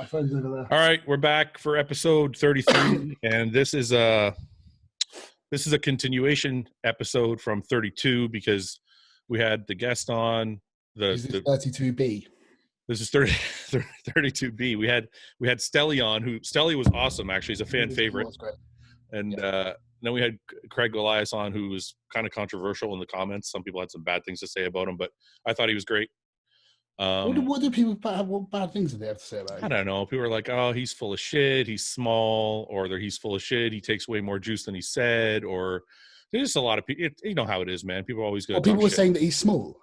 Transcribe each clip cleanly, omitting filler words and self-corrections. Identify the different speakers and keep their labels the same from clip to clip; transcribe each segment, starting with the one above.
Speaker 1: my phone's over there.
Speaker 2: All right, we're back for episode 33, and this is a continuation episode from 32 because we had the guest on
Speaker 1: This is 32B.
Speaker 2: This is 32B. We had Stelly on, who Stelly was awesome. Actually, he's a fan favorite.
Speaker 1: Great.
Speaker 2: And then we had Craig Goliath on, who was kind of controversial in the comments. Some people had some bad things to say about him, but I thought he was great.
Speaker 1: What do people what bad things do they have to say about him?
Speaker 2: I don't know. People are like, "Oh, he's full of shit. He's small," or "He's full of shit. He takes way more juice than he said," or there's just a lot of people. You know how it is, man. People always go.
Speaker 1: Well, people were saying that he's small.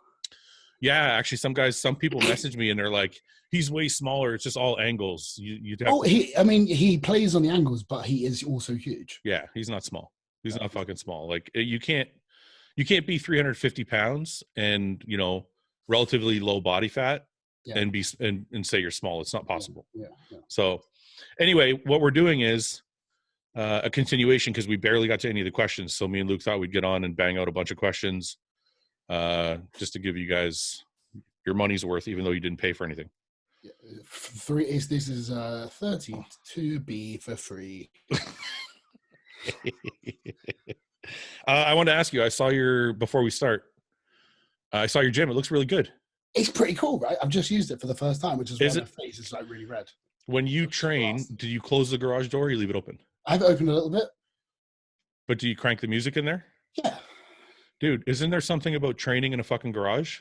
Speaker 2: Yeah, actually, some people message me and they're like, "He's way smaller. It's just all angles."
Speaker 1: He plays on the angles, but he is also huge.
Speaker 2: Yeah, he's not small. He's not fucking small. Like you can't be 350 pounds and relatively low body fat and be and say you're small. It's not possible.
Speaker 1: Yeah.
Speaker 2: So anyway, what we're doing is a continuation because we barely got to any of the questions. So me and Luke thought we'd get on and bang out a bunch of questions just to give you guys your money's worth, even though you didn't pay for anything.
Speaker 1: This is 32B for free.
Speaker 2: I wanted to ask you, before we start, I saw your gym. It looks really good.
Speaker 1: It's pretty cool, right? I've just used it for the first time, which is why my face is like really red.
Speaker 2: When you train, do you close the garage door or you leave it open?
Speaker 1: I have it open a little bit.
Speaker 2: But do you crank the music in there?
Speaker 1: Yeah.
Speaker 2: Dude, isn't there something about training in a fucking garage?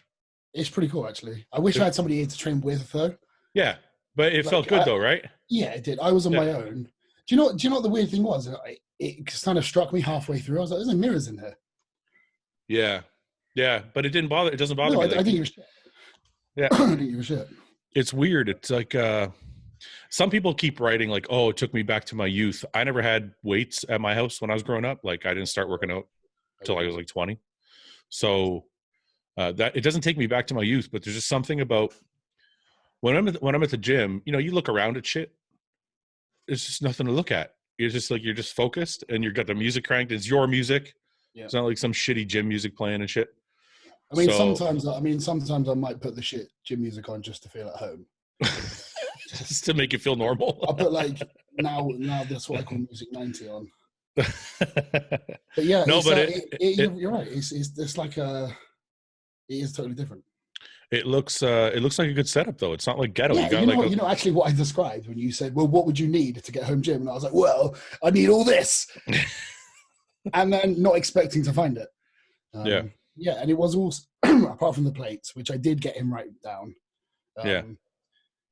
Speaker 1: It's pretty cool, actually. I wish I had somebody here to train with, though.
Speaker 2: Yeah, but it felt good, though, right?
Speaker 1: Yeah, it did. I was on my own. Do you know what the weird thing was? It kind of struck me halfway through. I was like, there's no mirrors in here.
Speaker 2: Yeah, but it doesn't bother me.
Speaker 1: I think it was shit.
Speaker 2: Yeah.
Speaker 1: I think it was shit.
Speaker 2: It's weird. It's like some people keep writing like, oh, it took me back to my youth. I never had weights at my house when I was growing up. Like I didn't start working out until I was like 20. So that it doesn't take me back to my youth, but there's just something about when I'm at the gym, you look around at shit. It's just nothing to look at. It's just like you're just focused and you've got the music cranked. It's your music. Yeah. It's not like some shitty gym music playing and shit.
Speaker 1: Sometimes I might put the shit gym music on just to feel at home.
Speaker 2: Just to make it feel normal.
Speaker 1: I'll put like now that's what I call Music 90 on. But yeah, you're right. It's like it is totally different.
Speaker 2: It looks like a good setup though. It's not like ghetto.
Speaker 1: Yeah, actually what I described when you said, well, what would you need to get home gym? And I was like, well, I need all this. And then not expecting to find it. Yeah, and it was also, apart from the plates, which I did get him right down,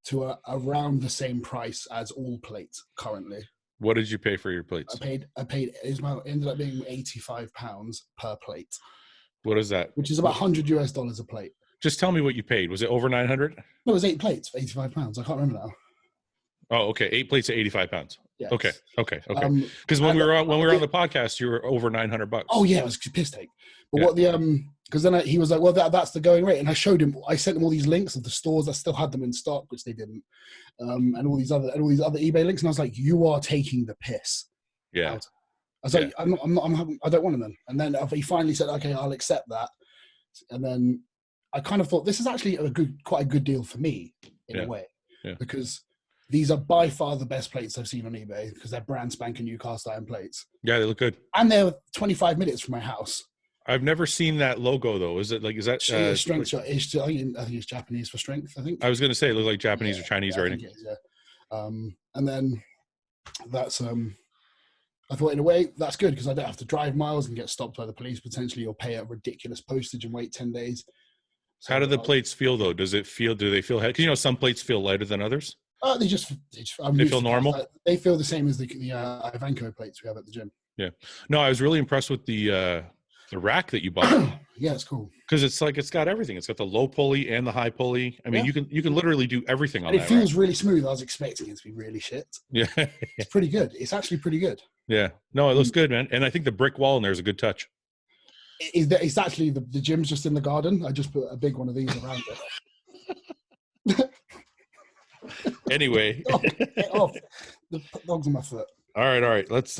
Speaker 1: to around the same price as all plates currently.
Speaker 2: What did you pay for your plates?
Speaker 1: It ended up being £85 per plate.
Speaker 2: What is that?
Speaker 1: Which is about $100 a plate.
Speaker 2: Just tell me what you paid. Was it over 900?
Speaker 1: No, it was 8 plates for £85. I can't remember now.
Speaker 2: Oh, okay. 8 plates at £85.
Speaker 1: Yes.
Speaker 2: Okay. Because when we were on the podcast, you were over $900.
Speaker 1: Oh yeah, it was a piss take. But what because then he was like, well, that's the going rate, and I sent him all these links of the stores that still had them in stock, which they didn't, and all these other eBay links, and I was like, you are taking the piss.
Speaker 2: Yeah.
Speaker 1: I was like, I don't want them then. And then he finally said, okay, I'll accept that. And then I kind of thought this is actually quite a good deal for me in a way, because these are by far the best plates I've seen on eBay because they're brand spanking new cast iron plates.
Speaker 2: Yeah, they look good.
Speaker 1: And they're 25 minutes from my house.
Speaker 2: I've never seen that logo though. Is that
Speaker 1: strength? I think it's Japanese for strength. I think.
Speaker 2: I was going to say it looked like Japanese or Chinese writing.
Speaker 1: And then that's I thought in a way that's good because I don't have to drive miles and get stopped by the police potentially or pay a ridiculous postage and wait 10 days. So
Speaker 2: how do the plates feel though? Do they feel heavy? Because some plates feel lighter than others.
Speaker 1: They feel
Speaker 2: normal.
Speaker 1: They feel the same as the Ivanko plates we have at the gym.
Speaker 2: Yeah. No, I was really impressed with the rack that you bought.
Speaker 1: Yeah, it's cool
Speaker 2: because it's got everything. It's got the low pulley and the high pulley. I mean, you can literally do everything on it. It
Speaker 1: feels really smooth. I was expecting it to be really shit.
Speaker 2: Yeah,
Speaker 1: it's pretty good. It's actually pretty good.
Speaker 2: Yeah, no, it looks good, man. And I think the brick wall in there is a good touch.
Speaker 1: It's actually the gym's just in the garden. I just put a big one of these around it.
Speaker 2: Anyway,
Speaker 1: get off. The dog's on my foot.
Speaker 2: All right. Let's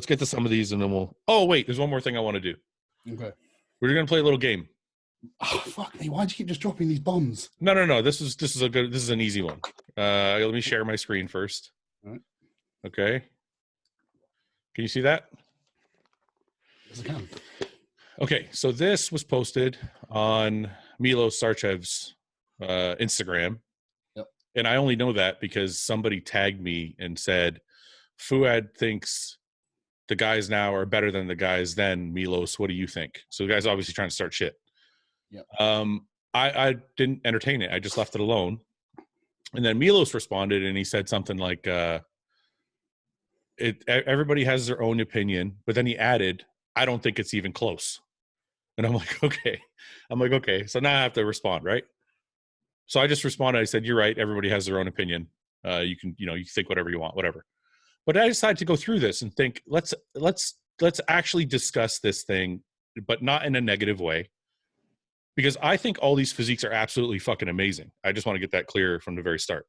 Speaker 2: get to some of these and then we'll. Oh wait, there's one more thing I want to do.
Speaker 1: Okay.
Speaker 2: We're gonna play a little game.
Speaker 1: Oh fuck me! Why'd you keep just dropping these bombs?
Speaker 2: No. This is an easy one. Let me share my screen first.
Speaker 1: All right.
Speaker 2: Okay. Can you see that?
Speaker 1: Yes, I can.
Speaker 2: Okay, so this was posted on Milos Sarchev's Instagram.
Speaker 1: Yep.
Speaker 2: And I only know that because somebody tagged me and said, Fouad thinks the guys now are better than the guys then. Milos, what do you think? So the guy's obviously trying to start shit.
Speaker 1: Yep.
Speaker 2: I didn't entertain it. I just left it alone. And then Milos responded and he said something like, everybody has their own opinion, but then he added, I don't think it's even close. And I'm like, okay. So now I have to respond, right? So I just responded. I said, you're right. Everybody has their own opinion. You can, you think whatever you want, whatever. But I decided to go through this and think, let's actually discuss this thing, but not in a negative way. Because I think all these physiques are absolutely fucking amazing. I just want to get that clear from the very start.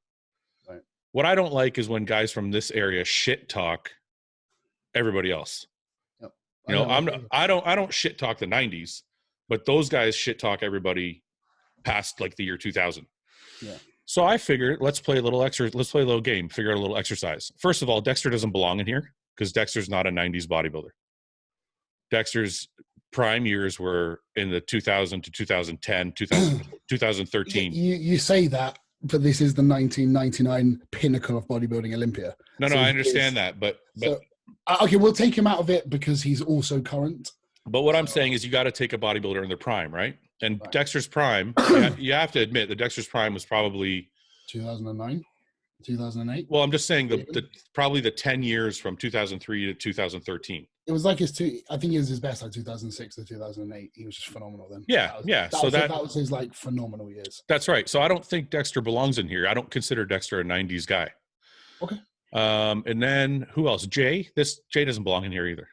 Speaker 1: Right.
Speaker 2: What I don't like is when guys from this area shit talk everybody else.
Speaker 1: Yep.
Speaker 2: I don't shit talk the 90s, but those guys shit talk everybody past like the year 2000.
Speaker 1: Yeah.
Speaker 2: So I figured let's play a little game, figure out a little exercise. First of all, Dexter doesn't belong in here because Dexter's not a 90s bodybuilder. Dexter's prime years were in the 2000 to 2010, 2013.
Speaker 1: You say that, but this is the 1999 pinnacle of bodybuilding Olympia.
Speaker 2: No, I understand that, but
Speaker 1: okay, we'll take him out of it because he's also current.
Speaker 2: But what I'm saying is you got to take a bodybuilder in their prime, right? And right. Dexter's prime, you have to admit that Dexter's prime was probably
Speaker 1: 2009, 2008.
Speaker 2: Well, I'm just saying probably the 10 years from 2003 to 2013.
Speaker 1: It was like I think it was his best, like 2006 to 2008. He was just phenomenal then.
Speaker 2: Yeah, that
Speaker 1: was his like phenomenal years.
Speaker 2: That's right. So I don't think Dexter belongs in here. I don't consider Dexter a 90s guy.
Speaker 1: Okay.
Speaker 2: And then who else? Jay doesn't belong in here either.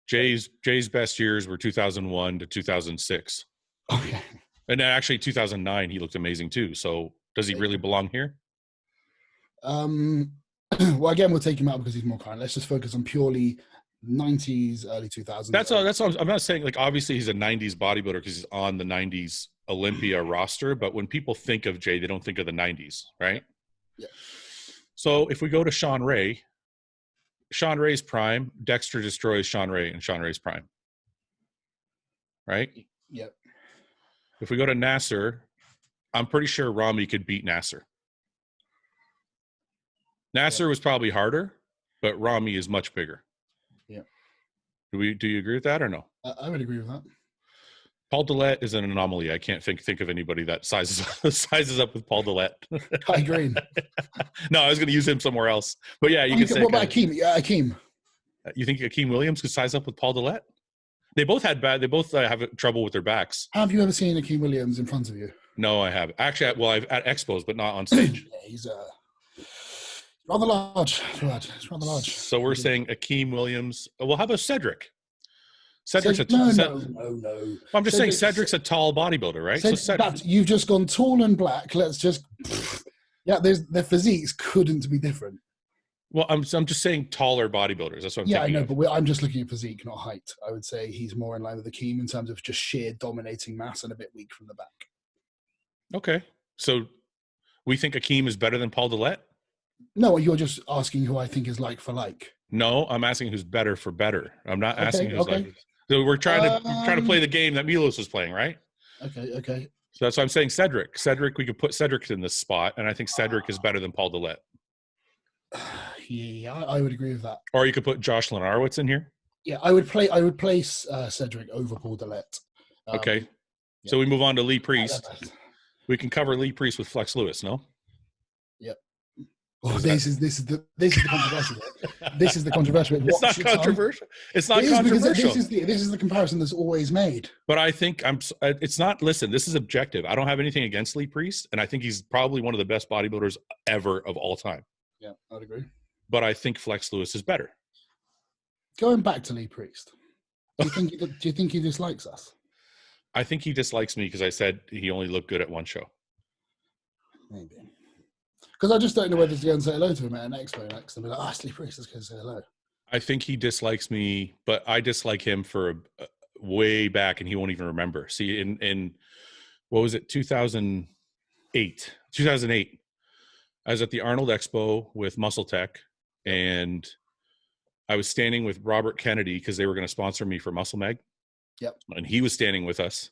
Speaker 2: Jay's best years were 2001 to 2006.
Speaker 1: Okay.
Speaker 2: And then actually 2009 he looked amazing too. So does he really belong here?
Speaker 1: Well, again, we'll take him out because he's more current. Let's just focus on purely 90s, early 2000s.
Speaker 2: That's all. I'm not saying like obviously he's a 90s bodybuilder because he's on the 90s Olympia roster, but when people think of Jay, they don't think of the 90s, right?
Speaker 1: Yeah.
Speaker 2: So if we go to Sean Ray's prime, Dexter destroys Sean Ray in Sean Ray's prime. Right?
Speaker 1: Yep.
Speaker 2: If we go to Nasser, I'm pretty sure Rami could beat Nasser. Nasser was probably harder, but Rami is much bigger.
Speaker 1: Yeah.
Speaker 2: Do you agree with that or no?
Speaker 1: I would agree with that.
Speaker 2: Paul Dillette is an anomaly. I can't think of anybody that sizes up with Paul Dillette.
Speaker 1: Kai Green.
Speaker 2: No, I was going to use him somewhere else. But yeah, you can say.
Speaker 1: What about Akeem? Yeah, Akeem.
Speaker 2: You think Akeem Williams could size up with Paul Dillette? They both have trouble with their backs.
Speaker 1: Have you ever seen Akeem Williams in front of you?
Speaker 2: No, I haven't. Actually, I've at expos, but not on stage.
Speaker 1: Yeah, he's rather large. It's rather large.
Speaker 2: So we're saying Akeem Williams. Well, how about Cedric?
Speaker 1: No.
Speaker 2: I'm just saying Cedric's a tall bodybuilder, right?
Speaker 1: You've just gone tall and black. Let's just their physiques couldn't be different.
Speaker 2: Well, I'm just saying taller bodybuilders. That's what I'm thinking.
Speaker 1: Yeah, I know, but I'm just looking at physique, not height. I would say he's more in line with Akeem in terms of just sheer dominating mass and a bit weak from the back.
Speaker 2: Okay, so we think Akeem is better than Paul Dillette?
Speaker 1: No, you're just asking who I think is like for like.
Speaker 2: No, I'm asking who's better for better. I'm not asking who's like. So we're trying to play the game that Milos is playing, right?
Speaker 1: Okay.
Speaker 2: So that's why I'm saying Cedric. We could put Cedric in this spot, and I think Cedric is better than Paul Dillette.
Speaker 1: Yeah, I would agree with that.
Speaker 2: Or you could put Josh Lenarowitz in here.
Speaker 1: Yeah, I would place Cedric over Paul Dillette.
Speaker 2: Okay, yeah. So we move on to Lee Priest. We can cover Lee Priest with Flex Lewis, no?
Speaker 1: Yep. Oh, this is the controversial. This is the controversial.
Speaker 2: It's not controversial. It's not controversial.
Speaker 1: This is the comparison that's always made.
Speaker 2: But I think it's not. Listen, this is objective. I don't have anything against Lee Priest, and I think he's probably one of the best bodybuilders ever of all time.
Speaker 1: Yeah, I'd agree.
Speaker 2: But I think Flex Lewis is better.
Speaker 1: Going back to Lee Priest, do you think he dislikes us?
Speaker 2: I think he dislikes me because I said he only looked good at one show.
Speaker 1: Maybe. Because I just don't know whether to go and say hello to him at an expo next and be like, Lee Priest, let's go say hello.
Speaker 2: I think he dislikes me, but I dislike him for way back and he won't even remember. See, in what was it, 2000? 2008. I was at the Arnold Expo with Muscle Tech, and I was standing with Robert Kennedy because they were going to sponsor me for Muscle Mag.
Speaker 1: Yep.
Speaker 2: And he was standing with us.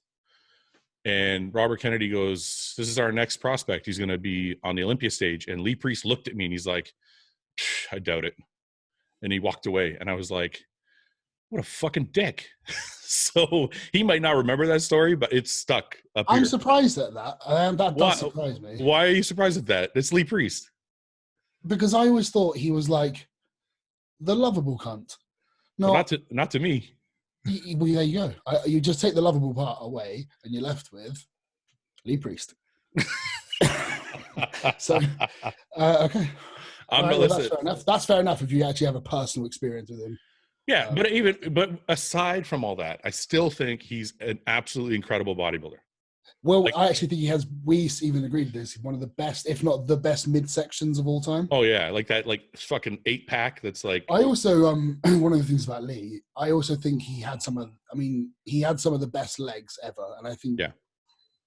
Speaker 2: And Robert Kennedy goes, "This is our next prospect. He's going to be on the Olympia stage." And Lee Priest looked at me and he's like, "I doubt it." And he walked away. And I was like, what a fucking dick. So he might not remember that story, but it's stuck up here.
Speaker 1: I'm surprised at that. That does surprise me.
Speaker 2: Why are you surprised at that? It's Lee Priest.
Speaker 1: Because I always thought he was like the lovable cunt.
Speaker 2: No, well, not to me.
Speaker 1: Well, there you go. You just take the lovable part away, and you're left with Lee Priest. So, okay. That's fair enough. That's fair enough if you actually have a personal experience with him.
Speaker 2: Yeah, but aside from all that, I still think he's an absolutely incredible bodybuilder.
Speaker 1: Well, I actually think he has. We even agreed to this. He's one of the best, if not the best, midsections of all time.
Speaker 2: Oh yeah, like that, like fucking 8-pack. That's like.
Speaker 1: I also one of the things about Lee, I also think he had some of. I mean, he had some of the best legs ever, and I think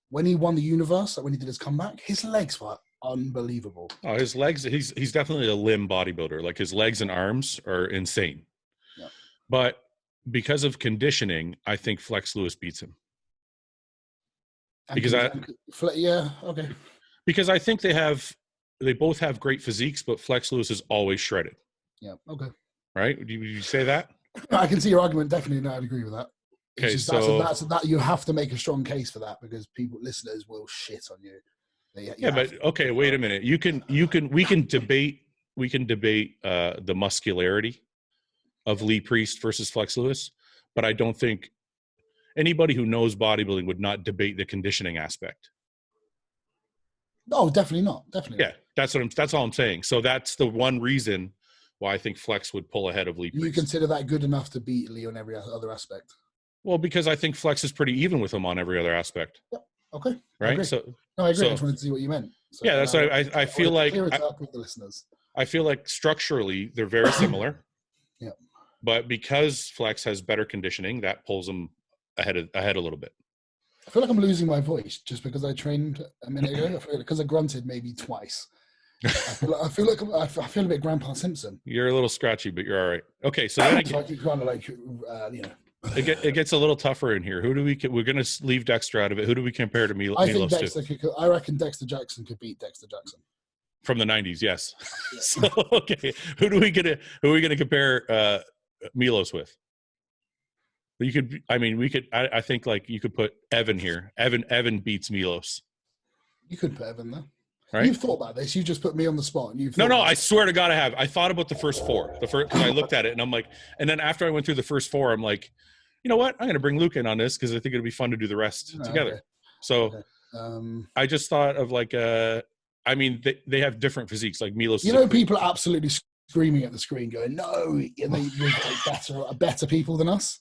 Speaker 1: when he won the Universe, like when he did his comeback, his legs were unbelievable.
Speaker 2: Oh, his legs. He's definitely a limb bodybuilder. Like his legs and arms are insane. Yeah. But because of conditioning, I think Flex Lewis beats him. Because Because I think they both have great physiques, but Flex Lewis is always shredded.
Speaker 1: Yeah. Okay.
Speaker 2: Right? Would you say that?
Speaker 1: I can see your argument. Definitely, no, I'd agree with that.
Speaker 2: Okay,
Speaker 1: just,
Speaker 2: so
Speaker 1: that you have to make a strong case for that because listeners will shit on you.
Speaker 2: Okay. Wait a minute. We can debate the muscularity of Lee Priest versus Flex Lewis, but I don't think anybody who knows bodybuilding would not debate the conditioning aspect.
Speaker 1: No, definitely not. Definitely.
Speaker 2: Yeah, that's all I'm saying. So that's the one reason why I think Flex would pull ahead of Lee Priest.
Speaker 1: You consider that good enough to beat Lee on every other aspect?
Speaker 2: Well, because I think Flex is pretty even with him on every other aspect.
Speaker 1: Yep. Okay.
Speaker 2: Right.
Speaker 1: I agree. I just wanted to see what you meant. So,
Speaker 2: yeah, that's what I feel like.
Speaker 1: Clear it up with the listeners.
Speaker 2: I feel like structurally they're very similar.
Speaker 1: Yeah.
Speaker 2: But because Flex has better conditioning, that pulls him ahead a little bit.
Speaker 1: I feel like I'm losing my voice just because I trained a minute ago. I feel because I grunted maybe twice. I feel a bit Grandpa Simpson.
Speaker 2: You're a little scratchy, but you're all right. Okay, so then
Speaker 1: so I keep kind of like,
Speaker 2: it gets a little tougher in here. We're going to leave Dexter out of it. Who do we compare to Milos?
Speaker 1: I reckon Dexter Jackson could beat Dexter Jackson.
Speaker 2: From the 90s, yes. Yeah. So, okay, who are we going to compare Milos with? I think like you could put Evan here. Evan beats Milos.
Speaker 1: You could put Evan there.
Speaker 2: Right?
Speaker 1: You've thought about this. You just put me on the spot. And
Speaker 2: No, I swear to God I have. I thought about the first four. Because I looked at it and I'm like, and then after I went through the first four, I'm like, you know what? I'm going to bring Luke in on this because I think it'll be fun to do the rest together. Okay. So I just thought of like, they have different physiques. Like Milos.
Speaker 1: People are absolutely screaming at the screen going, no, they're better people than us.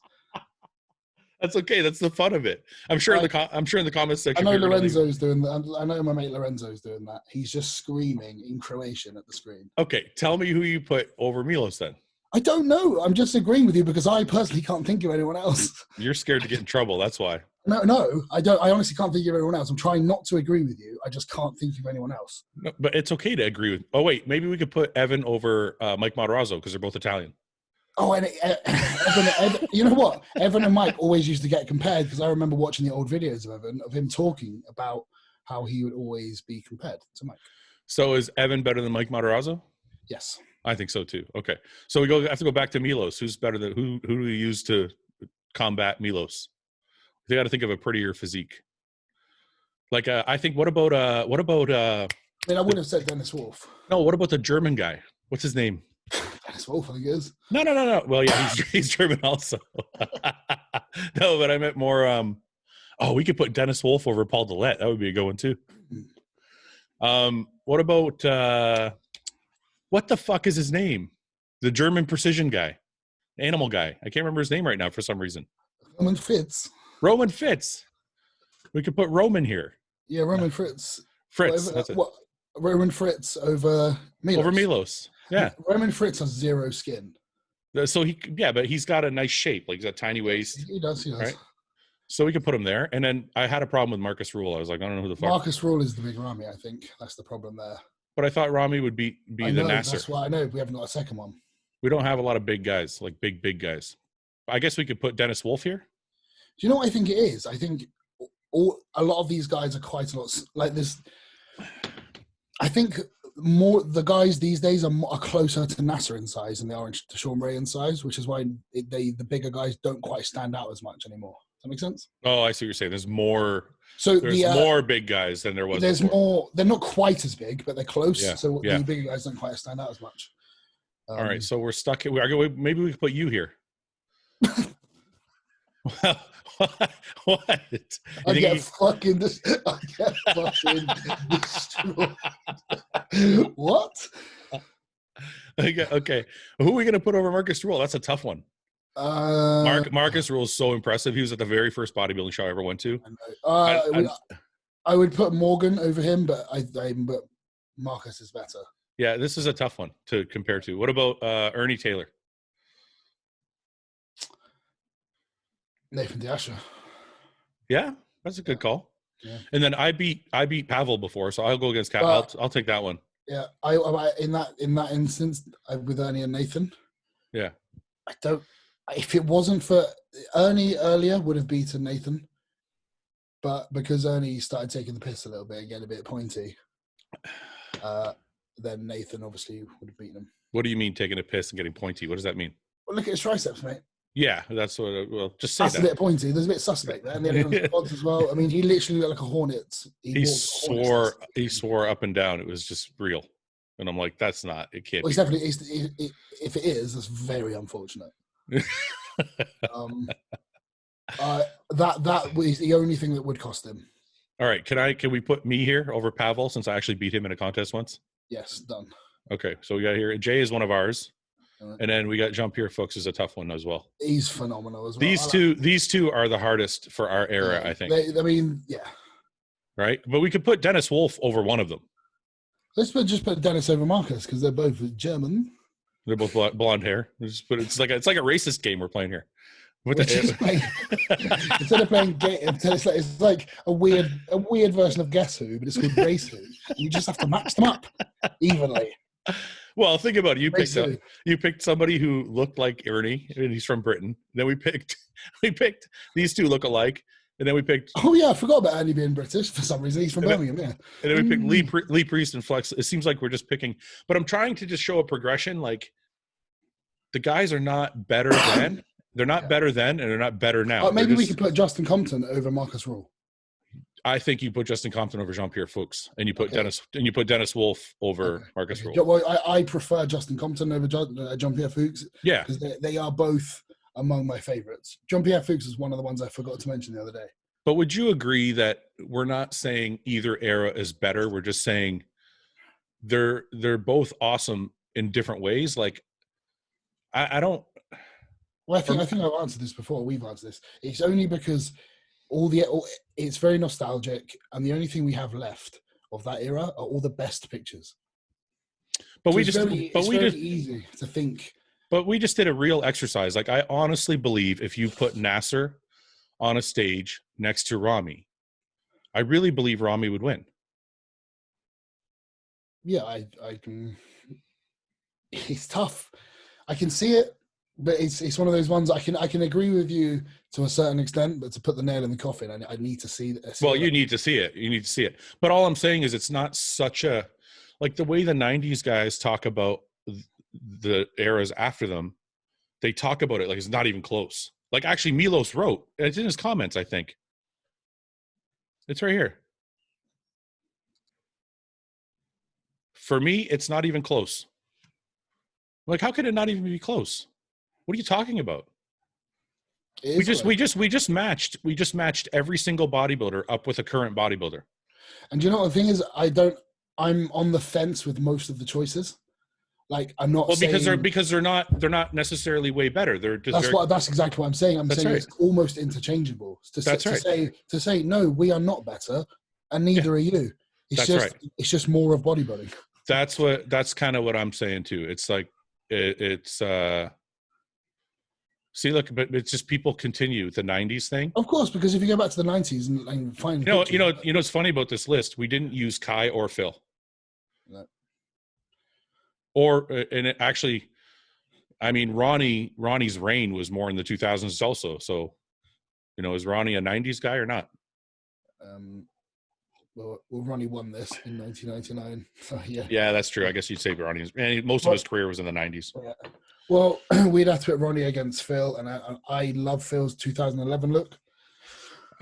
Speaker 2: That's okay. That's the fun of it. I'm sure in the comments section.
Speaker 1: I know Lorenzo's doing that. I know my mate Lorenzo's doing that. He's just screaming in Croatian at the screen.
Speaker 2: Okay, tell me who you put over Milos then.
Speaker 1: I don't know. I'm just agreeing with you because I personally can't think of anyone else.
Speaker 2: You're scared to get in trouble. That's why.
Speaker 1: No, I don't. I honestly can't think of anyone else. I'm trying not to agree with you. I just can't think of anyone else.
Speaker 2: No, but it's okay to agree with. Oh wait, maybe we could put Evan over Mike Matarazzo because they're both Italian.
Speaker 1: Oh, and Evan, you know what? Evan and Mike always used to get compared because I remember watching the old videos of Evan, of him talking about how he would always be compared to Mike.
Speaker 2: So is Evan better than Mike Matarazzo?
Speaker 1: Yes.
Speaker 2: I think so too. Okay. So we have to go back to Milos. Who's better than who do we use to combat Milos? They got to think of a prettier physique. Like I think what about
Speaker 1: I would have said Dennis Wolf.
Speaker 2: No, what about the German guy? What's his name?
Speaker 1: Dennis Wolf, I think it is.
Speaker 2: No. Well, yeah, he's German also. No, but I meant more. We could put Dennis Wolf over Paul Dillette. That would be a good one too. What about what the fuck is his name? The German precision guy, animal guy. I can't remember his name right now for some reason.
Speaker 1: Roman Fitz.
Speaker 2: We could put Roman here.
Speaker 1: Yeah, Roman Fritz.
Speaker 2: That's it.
Speaker 1: Roman Fritz over Milos.
Speaker 2: Over Milos. Yeah.
Speaker 1: Roman Fritz has zero skin.
Speaker 2: So but he's got a nice shape. Like he's got tiny waist.
Speaker 1: He does.
Speaker 2: Right? So we could put him there. And then I had a problem with Marcus Rule. I was like, I don't know who the fuck.
Speaker 1: Marcus Rule is the big Rami, I think. That's the problem there.
Speaker 2: But I thought Rami would be the Nasser.
Speaker 1: That's why I know we haven't got a second one.
Speaker 2: We don't have a lot of big guys, like big guys. I guess we could put Dennis Wolf here.
Speaker 1: Do you know what I think it is? I think a lot of these guys are quite a lot like this. I think more the guys these days are closer to Nasser in size than they are to Sean Ray in size, which is why the bigger guys don't quite stand out as much anymore. Does that make sense?
Speaker 2: Oh, I see what you're saying. There's more.
Speaker 1: So
Speaker 2: there's more big guys than there was.
Speaker 1: There's
Speaker 2: before.
Speaker 1: more. They're not quite as big, but they're close.
Speaker 2: Yeah,
Speaker 1: So the bigger guys don't quite stand out as much.
Speaker 2: All right, so we're stuck. Maybe we could put you here. What?
Speaker 1: I get fucking destroyed. What?
Speaker 2: Okay. Who are we going to put over Marcus Rule? That's a tough one. Marcus Rule is so impressive. He was at the very first bodybuilding show I ever went to.
Speaker 1: I would put Morgan over him, but but Marcus is better.
Speaker 2: Yeah, this is a tough one to compare to. What about Ernie Taylor?
Speaker 1: Nathan D'Asher.
Speaker 2: Yeah, that's a good call.
Speaker 1: Yeah.
Speaker 2: And then I beat Pavel before, so I'll go against Pavel. I'll take that one.
Speaker 1: Yeah, I in that instance with Ernie and Nathan.
Speaker 2: Yeah.
Speaker 1: If it wasn't for Ernie earlier, would have beaten Nathan, but because Ernie started taking the piss a little bit and getting a bit pointy, then Nathan obviously would have beaten him.
Speaker 2: What do you mean taking a piss and getting pointy? What does that mean?
Speaker 1: Well, look at his triceps, mate.
Speaker 2: Yeah, that's what. Well, just say
Speaker 1: that's
Speaker 2: that.
Speaker 1: A bit pointy. There's a bit suspect there, and the other as well. I mean, he literally looked like a hornet.
Speaker 2: He swore up and down. It was just real, and I'm like, that's not. It can't.
Speaker 1: Well, it's definitely. If it is, that's very unfortunate. That was the only thing that would cost him.
Speaker 2: All right, can we put me here over Pavel since I actually beat him in a contest once?
Speaker 1: Yes, done.
Speaker 2: Okay, so we got here. Jay is one of ours. And then we got Jean-Pierre Fuchs is a tough one as well.
Speaker 1: He's phenomenal as well.
Speaker 2: These two are the hardest for our era, I think.
Speaker 1: Yeah.
Speaker 2: Right? But we could put Dennis Wolf over one of them.
Speaker 1: Let's just put Dennis over Marcus because they're both German.
Speaker 2: They're both blonde hair. It's like a racist game we're playing here.
Speaker 1: Instead of playing it's like a weird version of Guess Who, but it's called Race Who. You just have to match them up evenly.
Speaker 2: Well, think about it. You picked somebody who looked like Ernie, and he's from Britain. Then we picked these two look alike, and then we picked.
Speaker 1: Oh yeah, I forgot about Ernie being British for some reason. He's from Birmingham, yeah.
Speaker 2: And then we picked Lee Priest and Flex. It seems like we're just picking, but I'm trying to just show a progression. Like the guys are not better then. They're not better then, and they're not better now.
Speaker 1: Maybe we could put Justin Compton over Marcus Rule.
Speaker 2: I think you put Justin Compton over Jean-Pierre Fuchs, and you put Dennis Wolf over Marcus Rule.
Speaker 1: Well, I prefer Justin Compton over Jean-Pierre Fuchs.
Speaker 2: Yeah,
Speaker 1: because they are both among my favorites. Jean-Pierre Fuchs is one of the ones I forgot to mention the other day.
Speaker 2: But would you agree that we're not saying either era is better? We're just saying they're both awesome in different ways. Like I don't.
Speaker 1: Well, I think I've answered this before. We've answered this. It's only because it's very nostalgic, and the only thing we have left of that era are all the best pictures. But it's very easy to think.
Speaker 2: But we just did a real exercise. Like I honestly believe if you put Nasser on a stage next to Rami, I really believe Rami would win.
Speaker 1: Yeah, I can. It's tough. I can see it. But it's one of those ones I can agree with you to a certain extent, but to put the nail in the coffin, I need to see that.
Speaker 2: Well, you need to see it. You need to see it. But all I'm saying is it's not such a like the way the 90s guys talk about the eras after them. They talk about it like it's not even close. Like actually Milos wrote, it's in his comments, I think. It's right here. For me, it's not even close. Like how could it not even be close? What are you talking about? We just matched every single bodybuilder up with a current bodybuilder.
Speaker 1: And you know what the thing is? I'm on the fence with most of the choices. Like I'm not
Speaker 2: because they're not necessarily way better.
Speaker 1: That's exactly what I'm saying. I'm saying it's almost interchangeable. To say no, we are not better, and neither are you. It's just more of bodybuilding.
Speaker 2: That's kind of what I'm saying too. It's like it's See, look, but it's just people continue the 90s thing.
Speaker 1: Of course, because if you go back to the 90s and find
Speaker 2: you know what's funny about this list? We didn't use Kai or Phil.
Speaker 1: No.
Speaker 2: Or and it actually, I mean, Ronnie's reign was more in the 2000s also. So, is Ronnie a 90s guy or not?
Speaker 1: Well, Ronnie won this in 1999. So yeah.
Speaker 2: Yeah, that's true. I guess you'd say Ronnie's. And most of his career was in the 90s.
Speaker 1: Yeah. Well, we'd have to put Ronnie against Phil, and I love Phil's 2011 look.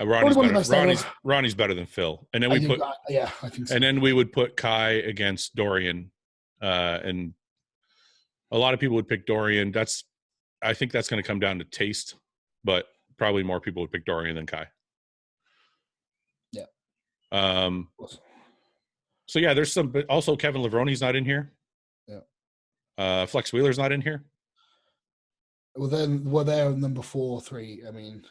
Speaker 2: Ronnie's better than Phil, and then I
Speaker 1: think so.
Speaker 2: And then we would put Kai against Dorian, and a lot of people would pick Dorian. I think that's going to come down to taste, but probably more people would pick Dorian than Kai.
Speaker 1: Yeah.
Speaker 2: So yeah, there's some, but also Kevin Levroni's not in here.
Speaker 1: Yeah.
Speaker 2: Flex Wheeler's not in here.
Speaker 1: Well, then we're there in number 4, 3. I mean.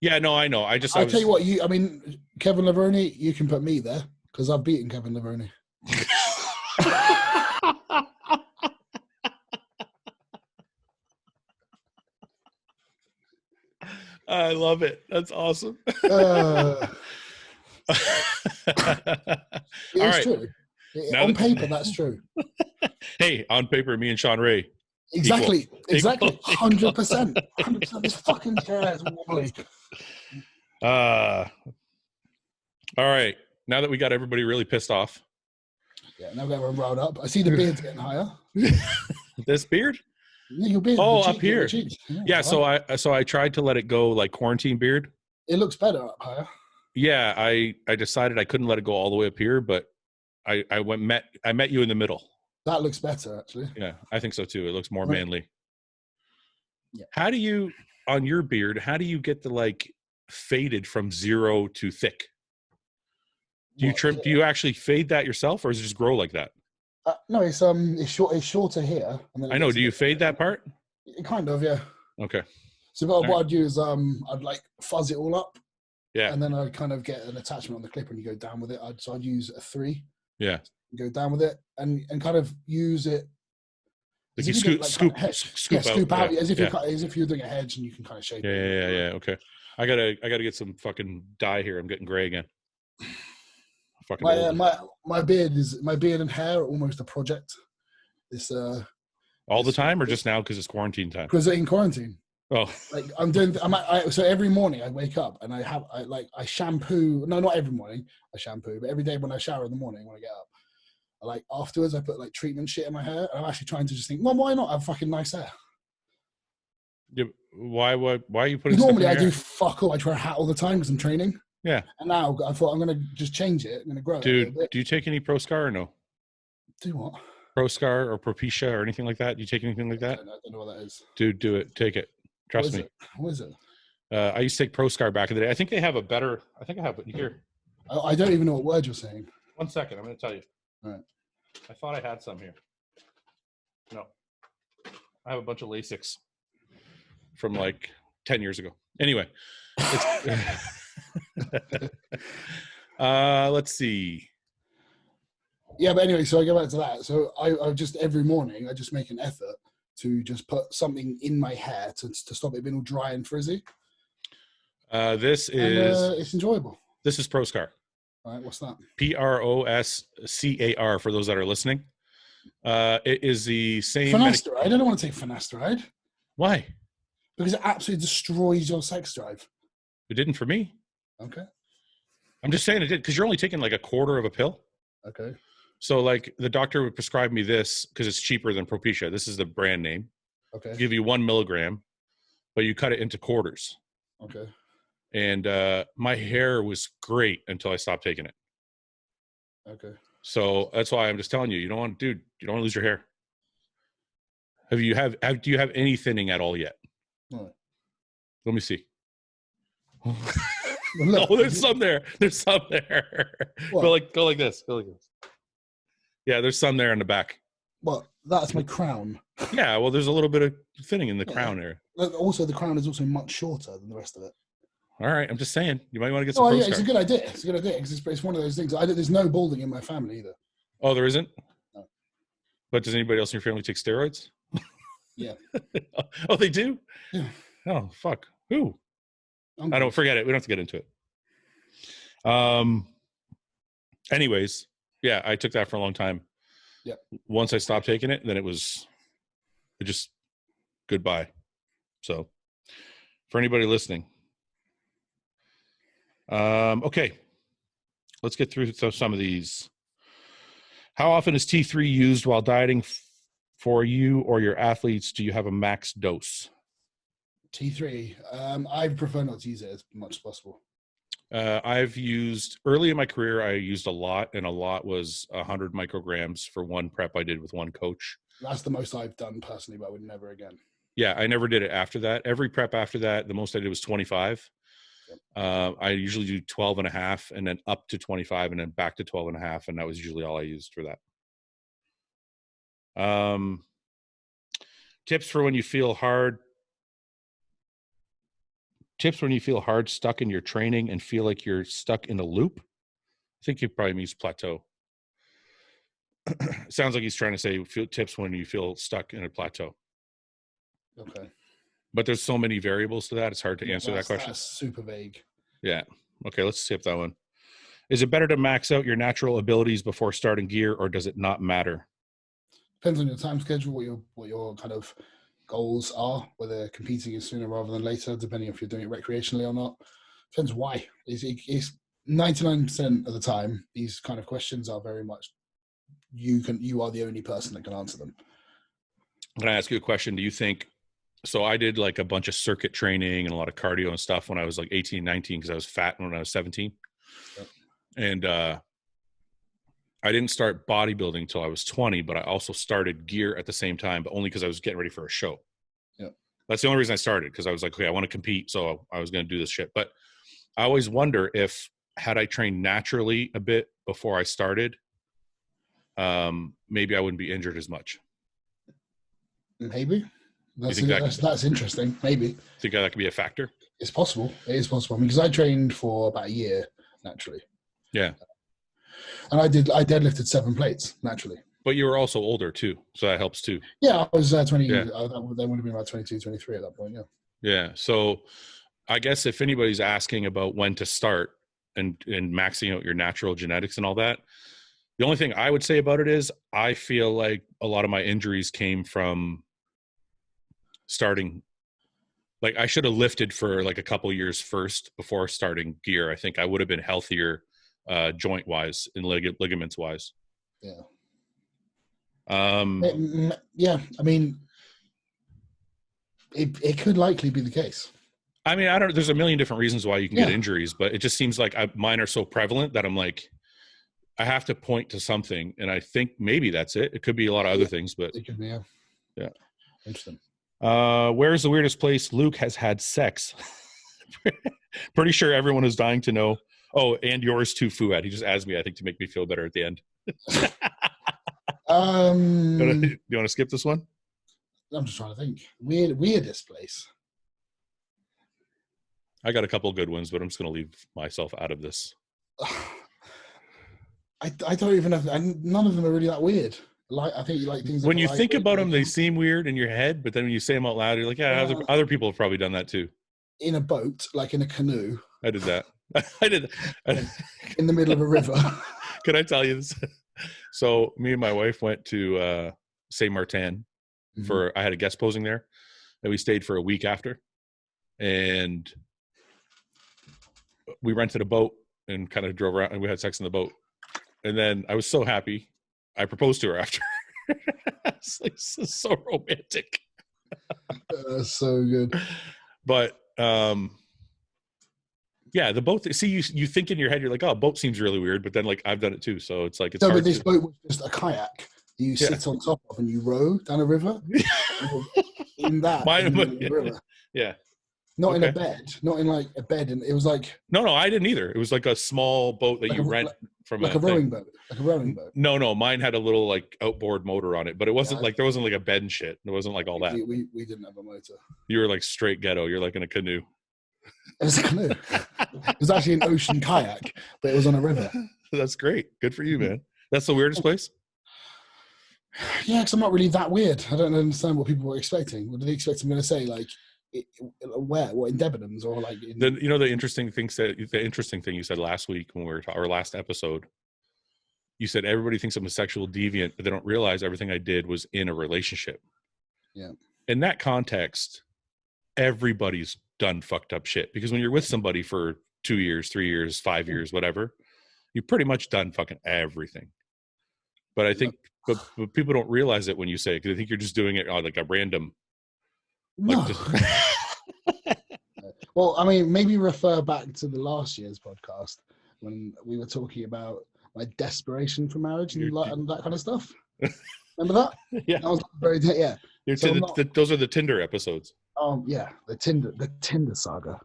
Speaker 2: Yeah, no, I know. I'll
Speaker 1: tell you what, Kevin Levroni, you can put me there because I've beaten Kevin Levroni.
Speaker 2: I love it. That's awesome.
Speaker 1: It's true. On paper, that's true.
Speaker 2: Hey, on paper, me and Sean Ray.
Speaker 1: Exactly. 100%. 100%. This fucking chair is wobbly.
Speaker 2: All right. Now that we got everybody really pissed off.
Speaker 1: Yeah, now we got everyone riled up. I see the beard's getting higher.
Speaker 2: This beard?
Speaker 1: Yeah, your beard.
Speaker 2: Oh, up here.
Speaker 1: Yeah,
Speaker 2: so I tried to let it go like quarantine beard.
Speaker 1: It looks better up higher.
Speaker 2: Yeah, I decided I couldn't let it go all the way up here, but I met you in the middle.
Speaker 1: That looks better, actually.
Speaker 2: Yeah, I think so too. It looks more manly.
Speaker 1: Yeah.
Speaker 2: How do you, on your beard, how do you get the like faded from 0 to thick? Do you trim? Do you actually fade that yourself, or does it just grow like that?
Speaker 1: No, it's short. It's shorter here. And then
Speaker 2: I know. Do you fade that part?
Speaker 1: Kind of, yeah.
Speaker 2: Okay.
Speaker 1: So what I'd do is I'd like fuzz it all up.
Speaker 2: Yeah.
Speaker 1: And then I'd kind of get an attachment on the clip and you go down with it. I'd use a 3.
Speaker 2: Yeah.
Speaker 1: Go down with it and kind of use it.
Speaker 2: Like you scoop out.
Speaker 1: Yeah, as if you're doing a hedge and you can kind of shape it.
Speaker 2: Yeah. Okay. I gotta get some fucking dye here. I'm getting gray again.
Speaker 1: My beard and hair are almost a project. It's
Speaker 2: all the time or just now because it's quarantine time?
Speaker 1: Because in quarantine.
Speaker 2: Oh,
Speaker 1: like so every morning I wake up and I shampoo. No, not every morning I shampoo, but every day when I shower in the morning when I get up, afterwards I put like treatment shit in my hair. I'm actually trying to just think, well, why not have fucking nice hair?
Speaker 2: Yeah, why are you putting?
Speaker 1: Normally I do fuck all. I try a hat all the time because I'm training.
Speaker 2: Yeah.
Speaker 1: And now I thought I'm gonna just change it. I'm gonna grow it.
Speaker 2: Dude, do you take any ProScar or no?
Speaker 1: Do what?
Speaker 2: ProScar or Propecia or anything like that? Do you take anything like that?
Speaker 1: I don't know what that is.
Speaker 2: Dude, do it. Take it. Trust me.
Speaker 1: What is it?
Speaker 2: I used to take ProScar back in the day. I think they have a better. I think I have it here.
Speaker 1: I don't even know what word you're saying.
Speaker 2: 1 second. I'm going to tell you.
Speaker 1: All right.
Speaker 2: I thought I had some here. No. I have a bunch of Lasix from like 10 years ago. Anyway. Let's see.
Speaker 1: Yeah, but anyway, so I go back to that. So I just every morning I just make an effort to just put something in my hair to stop it being all dry and frizzy. It's enjoyable.
Speaker 2: This is ProScar.
Speaker 1: All right, what's that?
Speaker 2: PROSCAR for those that are listening. It is the same.
Speaker 1: Finasteride. I don't want to take finasteride.
Speaker 2: Why?
Speaker 1: Because it absolutely destroys your sex drive.
Speaker 2: It didn't for me.
Speaker 1: Okay.
Speaker 2: I'm just saying it did because you're only taking like a quarter of a pill.
Speaker 1: Okay.
Speaker 2: So like the doctor would prescribe me this because it's cheaper than Propecia. This is the brand name.
Speaker 1: Okay.
Speaker 2: Give you 1 milligram, but you cut it into quarters.
Speaker 1: Okay.
Speaker 2: And my hair was great until I stopped taking it.
Speaker 1: Okay.
Speaker 2: So that's why I'm just telling you, you don't want to lose your hair. Do you have any thinning at all yet?
Speaker 1: No.
Speaker 2: Let me see.
Speaker 1: Look,
Speaker 2: there's some there. There's some there. Go like this. Go like this. Yeah, there's some there in the back.
Speaker 1: Well, that's my crown.
Speaker 2: Yeah, well, there's a little bit of thinning in the crown area.
Speaker 1: Also, the crown is also much shorter than the rest of it.
Speaker 2: All right, I'm just saying. You might want to get some
Speaker 1: ProScar. Yeah, it's a good idea. It's a good idea because it's one of those things. There's no balding in my family either.
Speaker 2: Oh, there isn't?
Speaker 1: No.
Speaker 2: But does anybody else in your family take steroids?
Speaker 1: Yeah.
Speaker 2: Oh, they do?
Speaker 1: Yeah.
Speaker 2: Oh, fuck. Who? I don't forget it. We don't have to get into it. Anyways, yeah, I took that for a long time.
Speaker 1: Yeah.
Speaker 2: Once I stopped taking it, then it just goodbye. So for anybody listening, okay, let's get through some of these. How often is T3 used while dieting for you or your athletes? Do you have a max dose?
Speaker 1: T3, I prefer not to use it as much as possible.
Speaker 2: I've used, early in my career, I used a lot, and a lot was 100 micrograms for one prep I did with one coach.
Speaker 1: That's the most I've done personally, but I would never again.
Speaker 2: Yeah, I never did it after that. Every prep after that, the most I did was 25. Yep. I usually do 12 and a half, and then up to 25, and then back to 12 and a half, and that was usually all I used for that. Tips for when you feel hard. Tips when you feel hard stuck in your training and feel like you're stuck in a loop. I think you probably means plateau. Sounds like he's trying to say tips when you feel stuck in a plateau.
Speaker 1: Okay.
Speaker 2: But there's so many variables to that. It's hard to answer that question.
Speaker 1: That's super vague.
Speaker 2: Yeah. Okay, let's skip that one. Is it better to max out your natural abilities before starting gear, or does it not matter?
Speaker 1: Depends on your time schedule, what your kind of goals are, whether competing is sooner rather than later, depending if you're doing it recreationally or not. Depends why. It's 99% of the time, these kind of questions are very much, you are the only person that can answer them.
Speaker 2: Can I ask you a question? Do you think, so I did like a bunch of circuit training and a lot of cardio and stuff when I was like 18, 19, because I was fat when I was 17. Yep. And I didn't start bodybuilding until I was 20, but I also started gear at the same time, but only because I was getting ready for a show.
Speaker 1: Yeah.
Speaker 2: That's the only reason I started, because I was like, okay, I want to compete, so I was going to do this shit. But I always wonder if, had I trained naturally a bit before I started, maybe I wouldn't be injured as much.
Speaker 1: Maybe. That's interesting. Maybe.
Speaker 2: Think that could be a factor?
Speaker 1: It's possible. It is possible. I mean, because I trained for about a year naturally.
Speaker 2: Yeah.
Speaker 1: And I deadlifted 7 plates naturally.
Speaker 2: But you were also older too, so that helps too.
Speaker 1: Yeah, I was 20.
Speaker 2: Yeah.
Speaker 1: That would have been about 22, 23 at that point. Yeah.
Speaker 2: Yeah. So I guess if anybody's asking about when to start and maxing out your natural genetics and all that, the only thing I would say about it is I feel like a lot of my injuries came from starting. Like I should have lifted for like a couple years first before starting gear. I think I would have been healthier joint wise and ligaments wise.
Speaker 1: Yeah.
Speaker 2: Yeah.
Speaker 1: I mean, it could likely be the case.
Speaker 2: I mean, there's a million different reasons why you can get injuries, but it just seems like mine are so prevalent that I'm like, I have to point to something. And I think maybe that's it. It could be a lot of other things, but
Speaker 1: it could be, yeah.
Speaker 2: Yeah.
Speaker 1: Interesting.
Speaker 2: Where's the weirdest place Luke has had sex? Pretty sure everyone is dying to know. Oh, and yours too, Fouad. He just asked me, I think, to make me feel better at the end. Do you want to skip this one?
Speaker 1: I'm just trying to think. Weirdest place.
Speaker 2: I got a couple good ones, but I'm just going to leave myself out of this.
Speaker 1: I don't even know. None of them are really that weird. I think you like things.
Speaker 2: When you think about them, they seem weird in your head, but then when you say them out loud, you're like, yeah, other people have probably done that too.
Speaker 1: In a boat, like in a canoe.
Speaker 2: I did that. I did that.
Speaker 1: In the middle of a river.
Speaker 2: Can I tell you this? So me and my wife went to Saint Martin I had a guest posing there, and we stayed for a week after, and we rented a boat and kind of drove around, and we had sex in the boat. And then I was so happy, I proposed to her after. It's like, this is so romantic.
Speaker 1: That's so good.
Speaker 2: But yeah, the boat. See, you think in your head, you're like, oh, boat seems really weird, but then like I've done it too, so it's like it's hard.
Speaker 1: But this boat was just a kayak you sit on top of and you row down a river. in the river.
Speaker 2: Yeah.
Speaker 1: Not in a bed, not in like a bed, and it was like
Speaker 2: no, I didn't either. It was like a small boat that you rent from
Speaker 1: like a rowing boat, like a rowing boat.
Speaker 2: No, mine had a little like outboard motor on it, but it wasn't like there wasn't like a bed and shit. It wasn't like all that.
Speaker 1: We didn't have a motor.
Speaker 2: You were like straight ghetto. You're like in a canoe.
Speaker 1: It was a canoe. It was actually an ocean kayak, but it was on a river.
Speaker 2: That's great. Good for you, man. That's the weirdest place.
Speaker 1: Yeah, because I'm not really that weird. I don't understand what people were expecting. What do they expect I'm going to say? Like, where? What, in Debenhams or like in...
Speaker 2: Then the interesting thing you said last week when we were our last episode. You said everybody thinks I'm a sexual deviant, but they don't realize everything I did was in a relationship.
Speaker 1: Yeah.
Speaker 2: In that context, everybody's done fucked up shit, because when you're with somebody for 2 years, 3 years, 5 years, whatever, you pretty much done fucking everything. But I think, but people don't realize it when you say it, because I think you're just doing it on like a random.
Speaker 1: No.
Speaker 2: Like just...
Speaker 1: Well, I mean, maybe refer back to the last year's podcast when we were talking about my desperation for marriage and that kind of stuff. Remember that?
Speaker 2: Yeah.
Speaker 1: That was very, yeah.
Speaker 2: So those are the Tinder episodes.
Speaker 1: Yeah, the Tinder saga.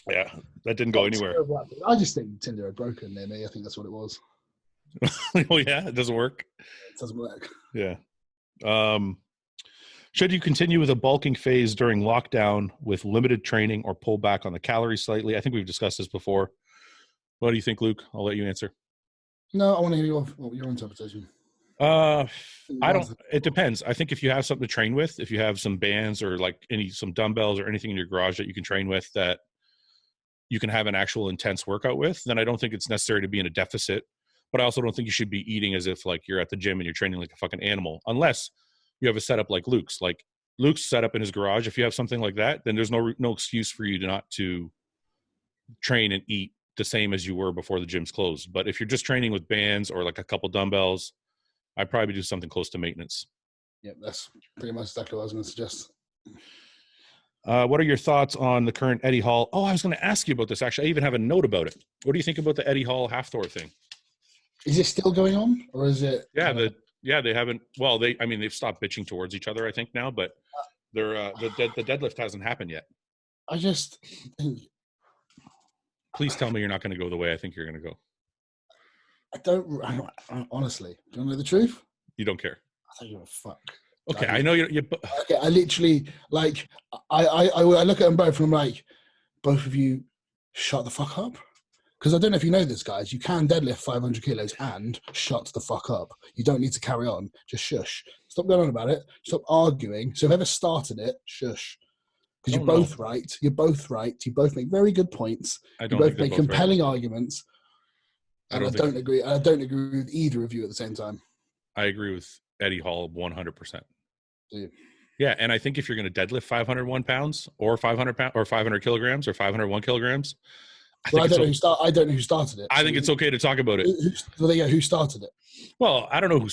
Speaker 2: Yeah, that didn't go anywhere.
Speaker 1: I just think Tinder had broken near me. I think that's what it was.
Speaker 2: Oh yeah, it doesn't work.
Speaker 1: It doesn't work.
Speaker 2: Yeah. Should you continue with a bulking phase during lockdown with limited training, or pull back on the calories slightly? I think we've discussed this before. What do you think, Luke? I'll let you answer.
Speaker 1: No, I want to hear your interpretation.
Speaker 2: It depends. I think if you have something to train with, if you have some bands or like some dumbbells or anything in your garage that you can train with, that you can have an actual intense workout with, then I don't think it's necessary to be in a deficit. But I also don't think you should be eating as if like you're at the gym and you're training like a fucking animal, unless you have a setup like Luke's. Like Luke's setup in his garage, if you have something like that, then there's no excuse for you to not to train and eat the same as you were before the gym's closed. But if you're just training with bands or like a couple dumbbells, I'd probably do something close to maintenance.
Speaker 1: Yeah, that's pretty much exactly what I was going to suggest.
Speaker 2: What are your thoughts on the current Eddie Hall? Oh, I was going to ask you about this, actually. I even have a note about it. What do you think about the Eddie Hall Hafthor thing?
Speaker 1: Is it still going on, or is it?
Speaker 2: Yeah, they haven't. Well, they've stopped bitching towards each other, I think, now. But the deadlift hasn't happened yet.
Speaker 1: I just.
Speaker 2: Please tell me you're not going to go the way I think you're going to go.
Speaker 1: I honestly, do you want to know the truth?
Speaker 2: You don't care.
Speaker 1: I don't give a fuck.
Speaker 2: Okay, I know you.
Speaker 1: Okay, I literally like. I look at them both and I'm like, both of you, shut the fuck up. Because I don't know if you know this, guys. You can deadlift 500 kilos and shut the fuck up. You don't need to carry on. Just shush. Stop going on about it. Stop arguing. So whoever started it, shush. Because you're both right. You're both right. You both make very good points. You both make compelling arguments. And I don't agree. I don't agree with either of you at the same time.
Speaker 2: I agree with Eddie Hall 100%.
Speaker 1: Do you?
Speaker 2: Yeah, and I think if you're going to deadlift 501 pounds or 500 pounds or 500 kilograms or 501 kilograms, I don't know who started it. I think it's okay to talk about it.
Speaker 1: Who started it?
Speaker 2: Well, I don't know who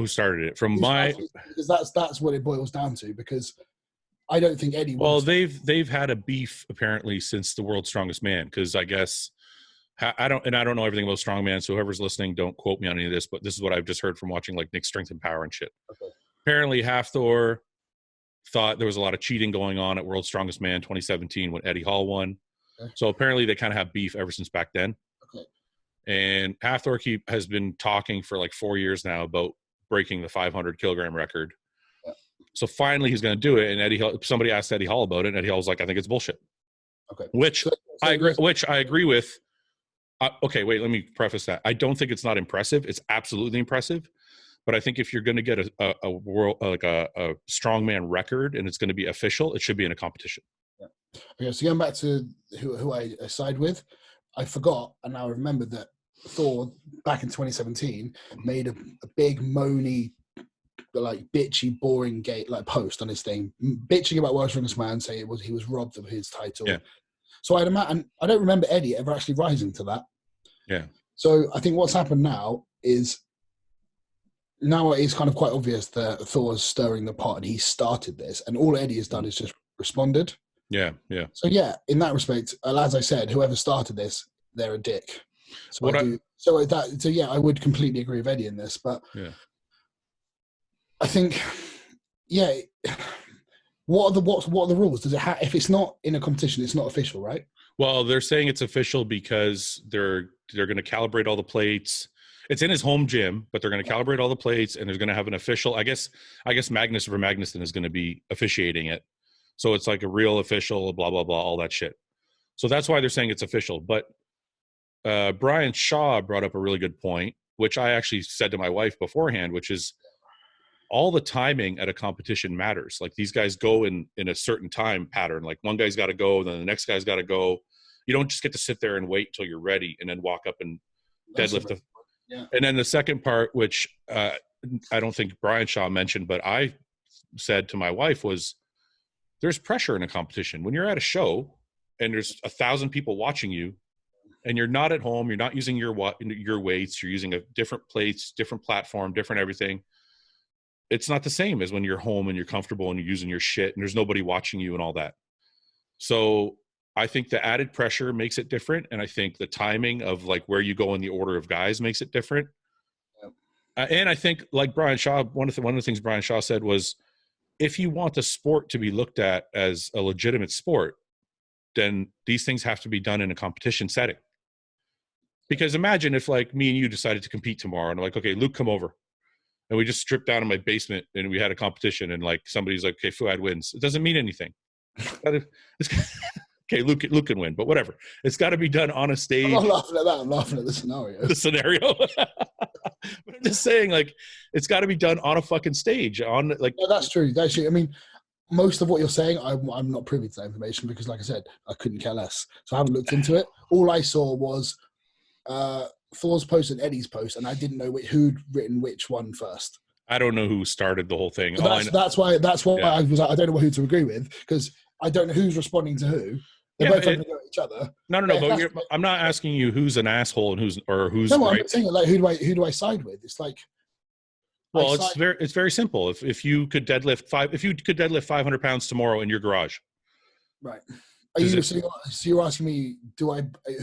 Speaker 2: started it.
Speaker 1: Because that's what it boils down to. Because I don't think Eddie.
Speaker 2: Well, they've had a beef apparently since the World's Strongest Man. Because I guess I don't know everything about strongman. So whoever's listening, don't quote me on any of this. But this is what I've just heard from watching like Nick's Strength and Power and shit. Okay. Apparently, Hafthor thought there was a lot of cheating going on at World's Strongest Man 2017 when Eddie Hall won. Okay. So apparently they kind of have beef ever since back then. Okay. And Hafthor has been talking for like 4 years now about breaking the 500 kilogram record. Yeah. So finally he's going to do it. And somebody asked Eddie Hall about it, and Eddie Hall was like, I think it's bullshit. Okay. Which I agree with. Okay, wait, let me preface that. I don't think it's not impressive. It's absolutely impressive. But I think if you're going to get a world like a strongman record and it's going to be official, it should be in a competition.
Speaker 1: Yeah. Okay, so going back to who I side with, I forgot, and now I remember that Thor back in 2017 made a big moany, like bitchy, boring post on his thing, bitching about World's Strongest Man, saying he was robbed of his title. Yeah. So I don't remember Eddie ever actually rising to that.
Speaker 2: Yeah.
Speaker 1: So I think what's happened now is it's kind of quite obvious that Thor's stirring the pot and he started this, and all Eddie has done is just responded.
Speaker 2: Yeah, yeah.
Speaker 1: So yeah, in that respect, as I said, whoever started this, they're a dick. So I would completely agree with Eddie in this, but yeah. I think, yeah. What are the rules? Does it if it's not in a competition, it's not official, right?
Speaker 2: Well, they're saying it's official because they're going to calibrate all the plates. It's in his home gym, but they're going to calibrate all the plates, and they're going to have an official. I guess Magnus Magnuson is going to be officiating it, so it's like a real official. Blah blah blah, all that shit. So that's why they're saying it's official. But Brian Shaw brought up a really good point, which I actually said to my wife beforehand, which is all the timing at a competition matters. Like these guys go in a certain time pattern. Like one guy's got to go, then the next guy's got to go. You don't just get to sit there and wait until you're ready and then walk up and deadlift. And then the second part, which I don't think Brian Shaw mentioned, but I said to my wife was, there's pressure in a competition. When you're at a show and there's 1,000 people watching you and you're not at home, you're not using your weights, you're using a different plates, different platform, different everything. It's not the same as when you're home and you're comfortable and you're using your shit and there's nobody watching you and all that. So I think the added pressure makes it different. And I think the timing of like where you go in the order of guys makes it different. Yep. And I think like Brian Shaw, one of the things Brian Shaw said was, if you want the sport to be looked at as a legitimate sport, then these things have to be done in a competition setting. Because imagine if like me and you decided to compete tomorrow and I'm like, okay, Luke, come over. And we just stripped down in my basement and we had a competition and like somebody's like, okay, Fouad wins. It doesn't mean anything. Okay, Luke can win, but whatever. It's got to be done on a stage.
Speaker 1: I'm not laughing at that. I'm laughing at the scenario.
Speaker 2: The scenario. But I'm just saying, like, it's got to be done on a fucking stage. On like,
Speaker 1: no, that's true. That's true. I mean, most of what you're saying, I'm not privy to that information because, like I said, I couldn't care less. So I haven't looked into it. All I saw was Thor's post and Eddie's post, and I didn't know who'd written which one first.
Speaker 2: I don't know who started the whole thing.
Speaker 1: So that's why yeah. I was like, I don't know who to agree with because I don't know who's responding to who. They're both having to go at each other.
Speaker 2: No. But I'm not asking you who's an asshole and who's
Speaker 1: No,
Speaker 2: right.
Speaker 1: I'm saying like who do I side with? It's like,
Speaker 2: well, it's very simple. If you could deadlift 500 pounds tomorrow in your garage,
Speaker 1: right? So you're asking me,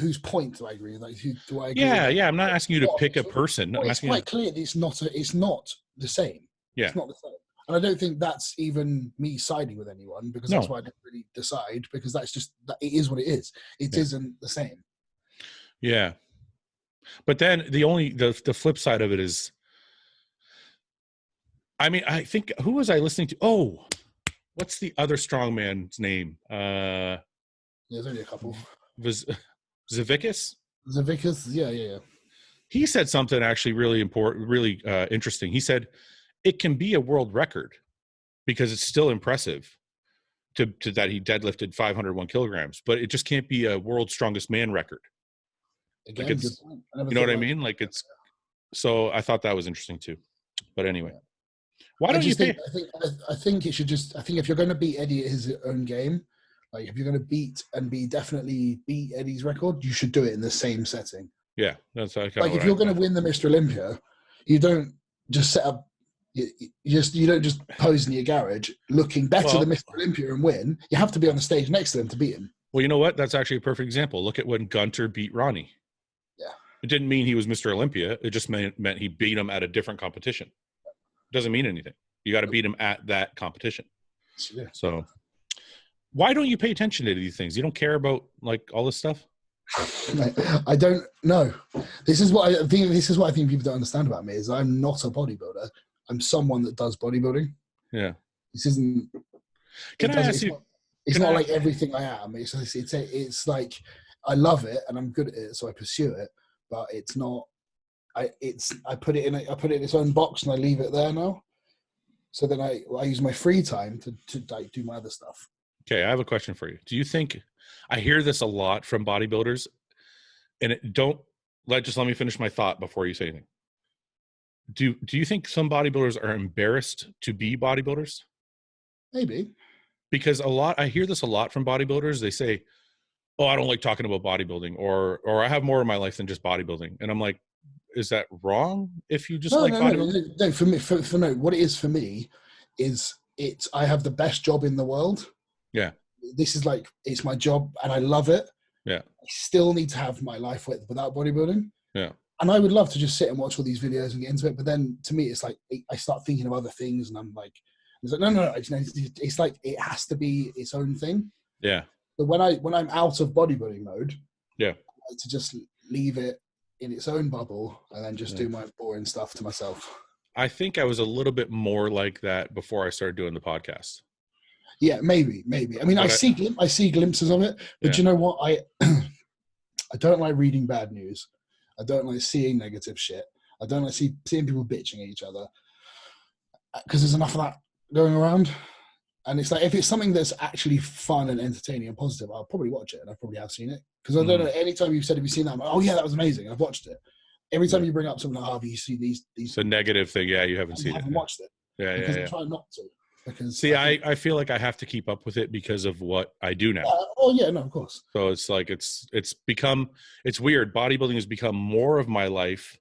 Speaker 1: whose point do I agree with? Like, who do I agree with?
Speaker 2: Yeah. I'm not asking you to pick a person.
Speaker 1: Well, it's quite clear that it's not the same.
Speaker 2: Yeah,
Speaker 1: it's not the same. And I don't think that's even me siding with anyone because that's why I didn't really decide because that's just that it is what it is. It isn't the same.
Speaker 2: Yeah. But then the flip side of it is, I mean, I think, who was I listening to? Oh, what's the other strongman's name?
Speaker 1: There's only a couple.
Speaker 2: Zavickas?
Speaker 1: Yeah.
Speaker 2: He said something actually really important, really interesting. He said, it can be a world record because it's still impressive to that he deadlifted 501 kilograms, but it just can't be a world's strongest man record.
Speaker 1: Again,
Speaker 2: like it's, you know what I mean? Like it's, so I thought that was interesting too. But anyway, why don't you think?
Speaker 1: I think it should just. I think if you're going to beat Eddie at his own game, like if you're going to definitely beat Eddie's record, you should do it in the same setting.
Speaker 2: Yeah, that's like
Speaker 1: if you're going to win the Mr. Olympia, you don't just set up. You don't just pose in your garage looking better than Mr. Olympia and win. You have to be on the stage next to him to beat him.
Speaker 2: Well, you know what? That's actually a perfect example. Look at when Gunter beat Ronnie.
Speaker 1: Yeah.
Speaker 2: It didn't mean he was Mr. Olympia. It just meant he beat him at a different competition. It doesn't mean anything. You got to beat him at that competition.
Speaker 1: Yeah.
Speaker 2: So why don't you pay attention to these things? You don't care about like all this stuff?
Speaker 1: I don't know. This is what I think people don't understand about me is I'm not a bodybuilder. I'm someone that does bodybuilding.
Speaker 2: Yeah.
Speaker 1: This isn't.
Speaker 2: Can I ask you?
Speaker 1: It's not like everything I am. It's like I love it and I'm good at it, so I pursue it. But it's not. I put it in its own box and I leave it there now. So then I use my free time to like do my other stuff.
Speaker 2: Okay, I have a question for you. Do you think I hear this a lot from bodybuilders, and just let me finish my thought before you say anything. Do you think some bodybuilders are embarrassed to be bodybuilders?
Speaker 1: Maybe.
Speaker 2: Because I hear this a lot from bodybuilders. They say, "Oh, I don't like talking about bodybuilding," or I have more in my life than just bodybuilding. And I'm like, is that wrong if you just bodybuilding?
Speaker 1: No, for me, what it is for me is I have the best job in the world.
Speaker 2: Yeah.
Speaker 1: This is like, it's my job and I love it.
Speaker 2: Yeah. I
Speaker 1: still need to have my life without bodybuilding.
Speaker 2: Yeah.
Speaker 1: And I would love to just sit and watch all these videos and get into it. But then to me, it's like, I start thinking of other things and I'm like, no. It's like, it has to be its own thing.
Speaker 2: Yeah.
Speaker 1: But when I'm out of bodybuilding mode,
Speaker 2: yeah,
Speaker 1: I like to just leave it in its own bubble and then just do my boring stuff to myself.
Speaker 2: I think I was a little bit more like that before I started doing the podcast.
Speaker 1: Yeah, maybe. I mean, I see glimpses of it, but you know what? I don't like reading bad news. I don't like seeing negative shit. I don't like seeing people bitching at each other. because there's enough of that going around. And it's like, if it's something that's actually fun and entertaining and positive, I'll probably watch it, and I probably have seen it. Because I don't know, anytime you've said, have you seen that? I'm like, oh yeah, that was amazing, I've watched it. Every time you bring up something like, oh, you see these
Speaker 2: it's a negative thing. Yeah, you haven't seen it.
Speaker 1: I haven't watched it.
Speaker 2: Yeah,
Speaker 1: because
Speaker 2: I
Speaker 1: try not to. Because
Speaker 2: see, I feel like I have to keep up with it because of what I do now.
Speaker 1: Oh yeah, no, of course.
Speaker 2: So it's like it's weird. Bodybuilding has become more of my life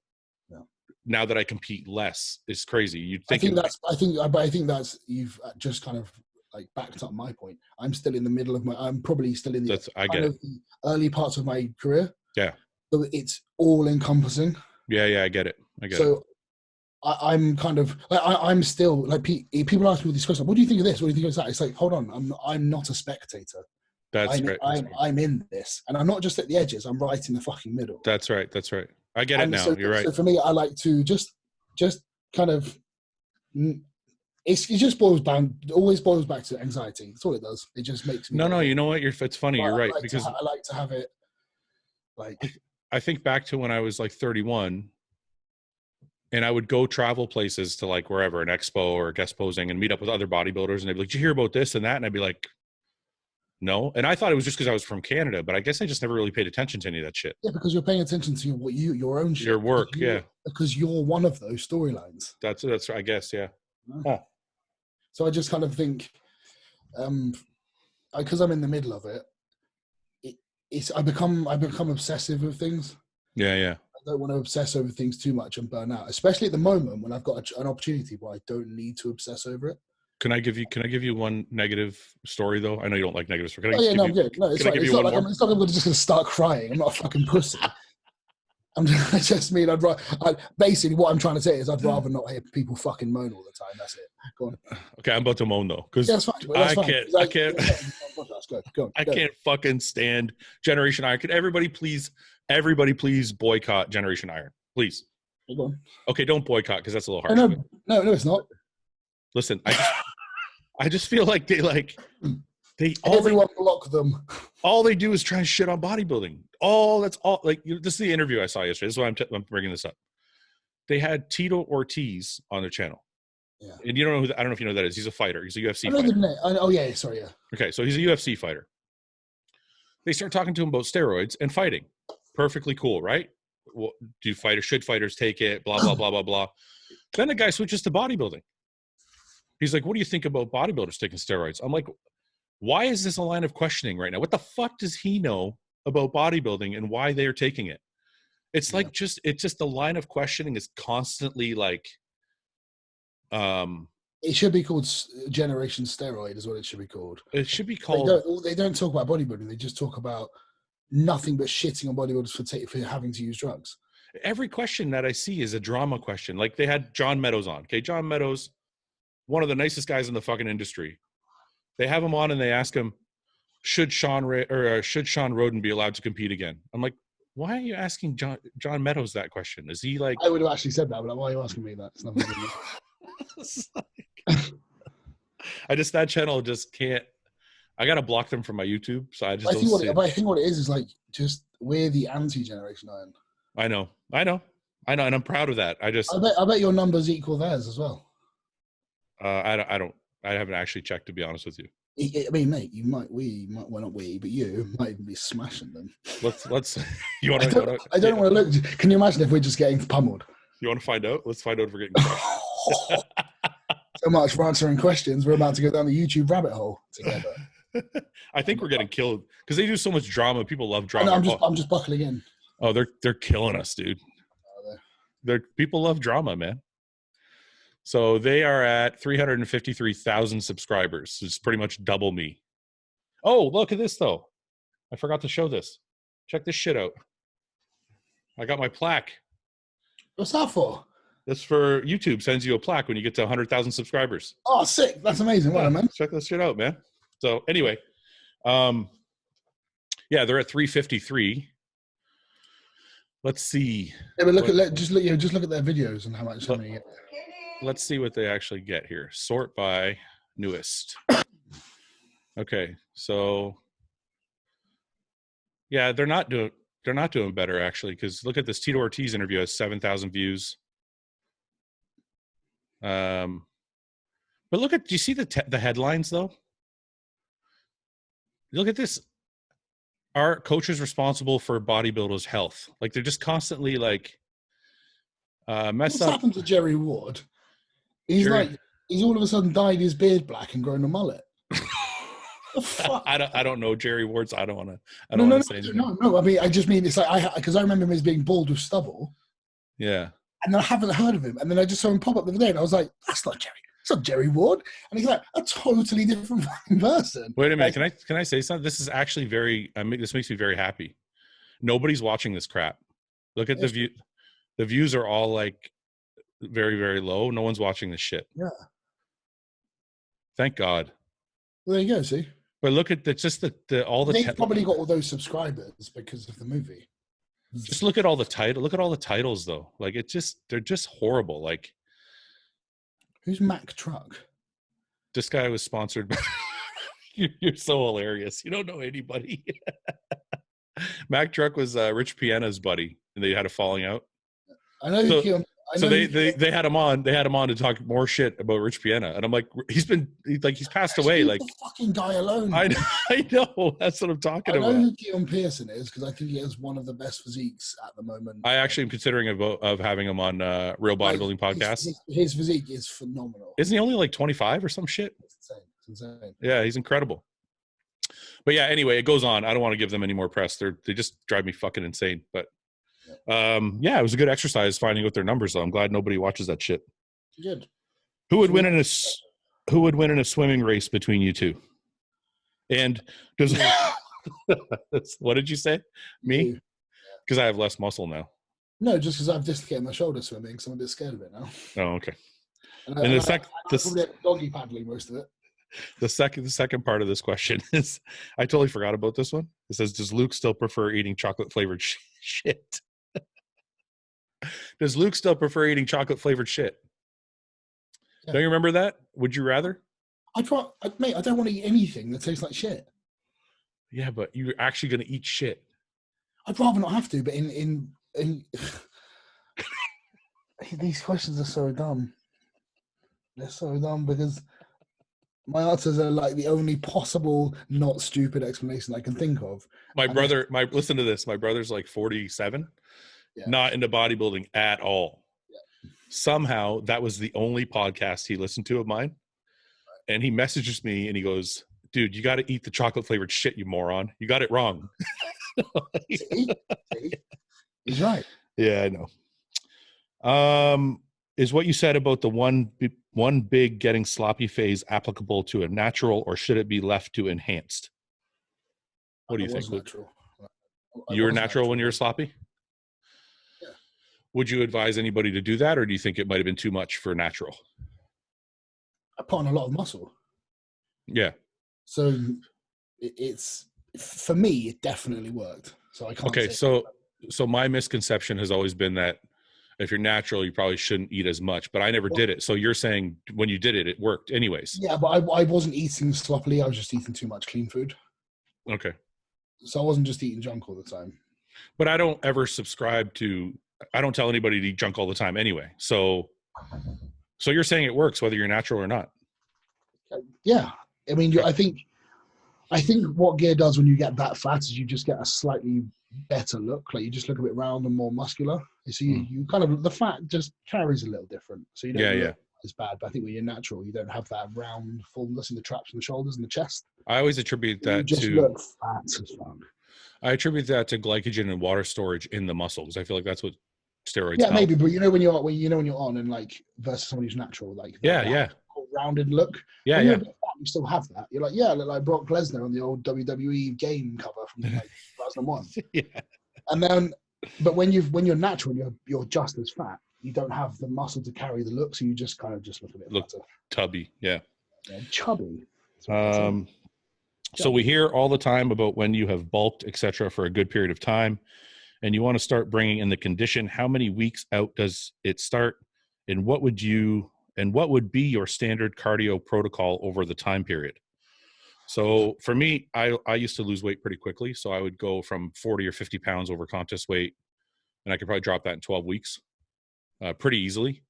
Speaker 2: now that I compete less. It's crazy. You'd think
Speaker 1: I think that's you've just kind of like backed up my point. I'm still in the middle of I'm probably still in the the early parts of my career.
Speaker 2: Yeah.
Speaker 1: So it's all encompassing.
Speaker 2: Yeah, I get it.
Speaker 1: So I'm kind of I'm still like, people ask me these questions. What do you think of this? What do you think of that? It's like, hold on, I'm not a spectator.
Speaker 2: That's right.
Speaker 1: I'm in this, and I'm not just at the edges. I'm right in the fucking middle.
Speaker 2: That's right. I get it now. You're right.
Speaker 1: So for me, I like to just kind of. It just always boils back to anxiety. That's all it does. It just makes me.
Speaker 2: No. You know what? It's funny. You're right, because
Speaker 1: I like to have it. Like,
Speaker 2: I think back to when I was like 31, and I would go travel places to like wherever, an expo or guest posing, and meet up with other bodybuilders, and they'd be like, "Did you hear about this and that?" And I'd be like, "No." And I thought it was just because I was from Canada, but I guess I just never really paid attention to any of that shit.
Speaker 1: Yeah, because you're paying attention to your own shit,
Speaker 2: your work,
Speaker 1: because you're one of those storylines.
Speaker 2: That's I guess, yeah.
Speaker 1: Huh. So I just kind of think, because I'm in the middle of it, I become obsessive with things.
Speaker 2: Yeah.
Speaker 1: I don't want to obsess over things too much and burn out, especially at the moment when I've got an opportunity where I don't need to obsess over it.
Speaker 2: Can I give you one negative story though? I know you don't like negative stories.
Speaker 1: I'm good. No, it's not like I'm just going to start crying. I'm not a fucking pussy. Basically what I'm trying to say is I'd rather not hear people fucking moan all the time. That's it. Go on.
Speaker 2: Okay, I'm about to moan though, because I can't fucking stand Generation Iron. Can everybody please boycott Generation Iron, please?
Speaker 1: Go on.
Speaker 2: Okay, don't boycott, because that's a little harsh.
Speaker 1: No, it's not.
Speaker 2: Listen, I just feel like
Speaker 1: everyone block them.
Speaker 2: All they do is try and shit on bodybuilding. That's all. Like, this is the interview I saw yesterday. This is why I'm bringing this up. They had Tito Ortiz on their channel.
Speaker 1: Yeah.
Speaker 2: And you don't know I don't know if you know who that is. He's a fighter. He's a UFC fighter.
Speaker 1: Oh yeah, sorry, yeah.
Speaker 2: Okay, so he's a UFC fighter. They start talking to him about steroids and fighting. Perfectly cool, right? Well, should fighters take it? Blah blah blah blah blah. Then the guy switches to bodybuilding. He's like, "What do you think about bodybuilders taking steroids?" I'm like, why is this a line of questioning right now? What the fuck does he know about bodybuilding and why they're taking it? It's like, it's just the line of questioning is constantly like,
Speaker 1: it should be called Generation Steroid is what it should be called.
Speaker 2: It should be called.
Speaker 1: They don't talk about bodybuilding. They just talk about nothing but shitting on bodybuilders for having to use drugs.
Speaker 2: Every question that I see is a drama question. Like, they had John Meadows on. Okay, John Meadows, one of the nicest guys in the fucking industry. They have him on and they ask him, should Sean Roden be allowed to compete again? I'm like, why are you asking John Meadows that question? Is he like?
Speaker 1: I would have actually said that, but like, why are you asking me that? It's nothing.
Speaker 2: That channel just can't. I gotta block them from my YouTube, so I just. I
Speaker 1: think what it is like, just we're the anti-Generation Iron.
Speaker 2: I know, and I'm proud of that. I
Speaker 1: bet your numbers equal theirs as well.
Speaker 2: I haven't actually checked, to be honest with you.
Speaker 1: I mean, mate, well, not we, but you might even be smashing them.
Speaker 2: Let's. You want to?
Speaker 1: I don't want to look. Can you imagine if we're just getting pummeled?
Speaker 2: You want to find out? Let's find out if we're getting crushed.
Speaker 1: So much for answering questions. We're about to go down the YouTube rabbit hole together.
Speaker 2: I think we're getting killed because they do so much drama. People love drama.
Speaker 1: I'm just buckling in.
Speaker 2: Oh, they're killing us, dude. People love drama, man. So they are at 353,000 subscribers. It's pretty much double me. Oh, look at this though. I forgot to show this. Check this shit out. I got my plaque.
Speaker 1: What's that for?
Speaker 2: That's for YouTube. Sends you a plaque when you get to 100,000 subscribers.
Speaker 1: Oh, sick. That's amazing. Wow, man.
Speaker 2: Check this shit out, man. So anyway, yeah, they're at 353. Let's see.
Speaker 1: Yeah, but just look at their videos and how many.
Speaker 2: Let's see what they actually get here. Sort by newest. Okay, so yeah, they're not doing better actually, because look at this. Tito Ortiz interview has 7,000 views. But look at, do you see the headlines though? Look at this. Are coaches responsible for bodybuilders' health? Like they're just constantly like mess
Speaker 1: What's
Speaker 2: up.
Speaker 1: happened to Jerry Ward? He's all of a sudden dyed his beard black and grown a mullet. The fuck?
Speaker 2: I don't know Jerry Ward, so I don't want to say anything.
Speaker 1: No. I mean, I just mean it's like because I remember him as being bald with stubble.
Speaker 2: Yeah.
Speaker 1: And I haven't heard of him, and then I just saw him pop up the other day, and I was like, "That's not Jerry. It's not Jerry Ward." And he's like a totally different fucking person.
Speaker 2: Wait a minute. Can I say something? This is actually this makes me very happy. Nobody's watching this crap. Look at the view. The views are all like very, very low. No one's watching this shit.
Speaker 1: Yeah.
Speaker 2: Thank God.
Speaker 1: Well, there you go. See.
Speaker 2: But look at all the.
Speaker 1: They've probably got all those subscribers because of the movie.
Speaker 2: Just look at all the title. Look at all the titles though. Like they're just horrible. Like.
Speaker 1: Who's Mac Truck?
Speaker 2: This guy was sponsored by. You're so hilarious. You don't know anybody. Mac Truck was Rich Piana's buddy, and they had a falling out.
Speaker 1: I know.
Speaker 2: They had him on. They had him on to talk more shit about Rich Piana, and I'm like, he's passed away.
Speaker 1: Leave
Speaker 2: like
Speaker 1: the fucking guy alone.
Speaker 2: I know. That's what I'm talking about.
Speaker 1: I know who Keon Pearson is because I think he has one of the best physiques at the moment.
Speaker 2: I actually am considering of having him on Real Bodybuilding Podcast.
Speaker 1: His physique is phenomenal.
Speaker 2: Isn't he only like 25 or some shit?
Speaker 1: It's insane.
Speaker 2: Yeah, he's incredible. But yeah, anyway, it goes on. I don't want to give them any more press. They just drive me fucking insane. But yeah, it was a good exercise finding out their numbers though. I'm glad nobody watches that shit.
Speaker 1: Good.
Speaker 2: Who would win in a swimming race between you two? And does what did you say? Me? Because I have less muscle now.
Speaker 1: No, just because I've dislocated my shoulder swimming, so I'm a bit scared of it now.
Speaker 2: Oh, okay.
Speaker 1: And the doggy paddling most of it.
Speaker 2: The second part of this question is, I totally forgot about this one. It says, does Luke still prefer eating chocolate flavored shit? Does Luke still prefer eating chocolate flavored shit? Yeah. Don't you remember that? Would you rather?
Speaker 1: Mate, I don't want to eat anything that tastes like shit.
Speaker 2: Yeah, but you're actually going to eat shit.
Speaker 1: I'd rather not have to, but in these questions are so dumb. They're so dumb because my answers are like the only possible not stupid explanation I can think of.
Speaker 2: Listen to this. My brother's like 47, not into bodybuilding at all. Yeah. Somehow that was the only podcast he listened to of mine. Right. And he messages me and he goes, dude, you got to eat the chocolate flavored shit, you moron. You got it wrong.
Speaker 1: See? He's right.
Speaker 2: Yeah, I know. Is what you said about the one big getting sloppy phase applicable to a natural, or should it be left to enhanced? What do you think?
Speaker 1: Natural.
Speaker 2: You were natural when you were sloppy?
Speaker 1: Yeah.
Speaker 2: Would you advise anybody to do that, or do you think it might have been too much for natural?
Speaker 1: I put on a lot of muscle.
Speaker 2: Yeah.
Speaker 1: So it's, for me, it definitely worked. So I can't.
Speaker 2: Okay, so my misconception has always been that if you're natural, you probably shouldn't eat as much, but I never did it. So you're saying when you did it, it worked anyways.
Speaker 1: Yeah, but I wasn't eating sloppily. I was just eating too much clean food.
Speaker 2: Okay.
Speaker 1: So I wasn't just eating junk all the time.
Speaker 2: But I don't ever I don't tell anybody to eat junk all the time anyway. So you're saying it works whether you're natural or not.
Speaker 1: Yeah. I mean, I think what gear does when you get that fat is you just get a slightly better look. Like you just look a bit round and more muscular. So you kind of, the fat just carries a little different. So you don't look as bad. But I think when you're natural, you don't have that round fullness in the traps and the shoulders and the chest.
Speaker 2: I always attribute that
Speaker 1: you just look fat as fuck.
Speaker 2: I attribute that to glycogen and water storage in the muscle because I feel like that's what steroids
Speaker 1: Yeah,
Speaker 2: help.
Speaker 1: maybe, but when you're on and like versus somebody who's natural, like rounded look.
Speaker 2: Yeah,
Speaker 1: when you're a bit fat, you still have that. You're like, I look like Brock Lesnar on the old WWE game cover from like 2001.
Speaker 2: Yeah.
Speaker 1: And then, but when you're natural and you're just as fat, you don't have the muscle to carry the look, so you just kind of just look a bit fatter.
Speaker 2: Tubby, yeah
Speaker 1: chubby.
Speaker 2: So we hear all the time about when you have bulked, etc., for a good period of time, and you want to start bringing in the condition. How many weeks out does it start, and what would be your standard cardio protocol over the time period? So for me, I used to lose weight pretty quickly. So I would go from 40 or 50 pounds over contest weight, and I could probably drop that in 12 weeks pretty easily.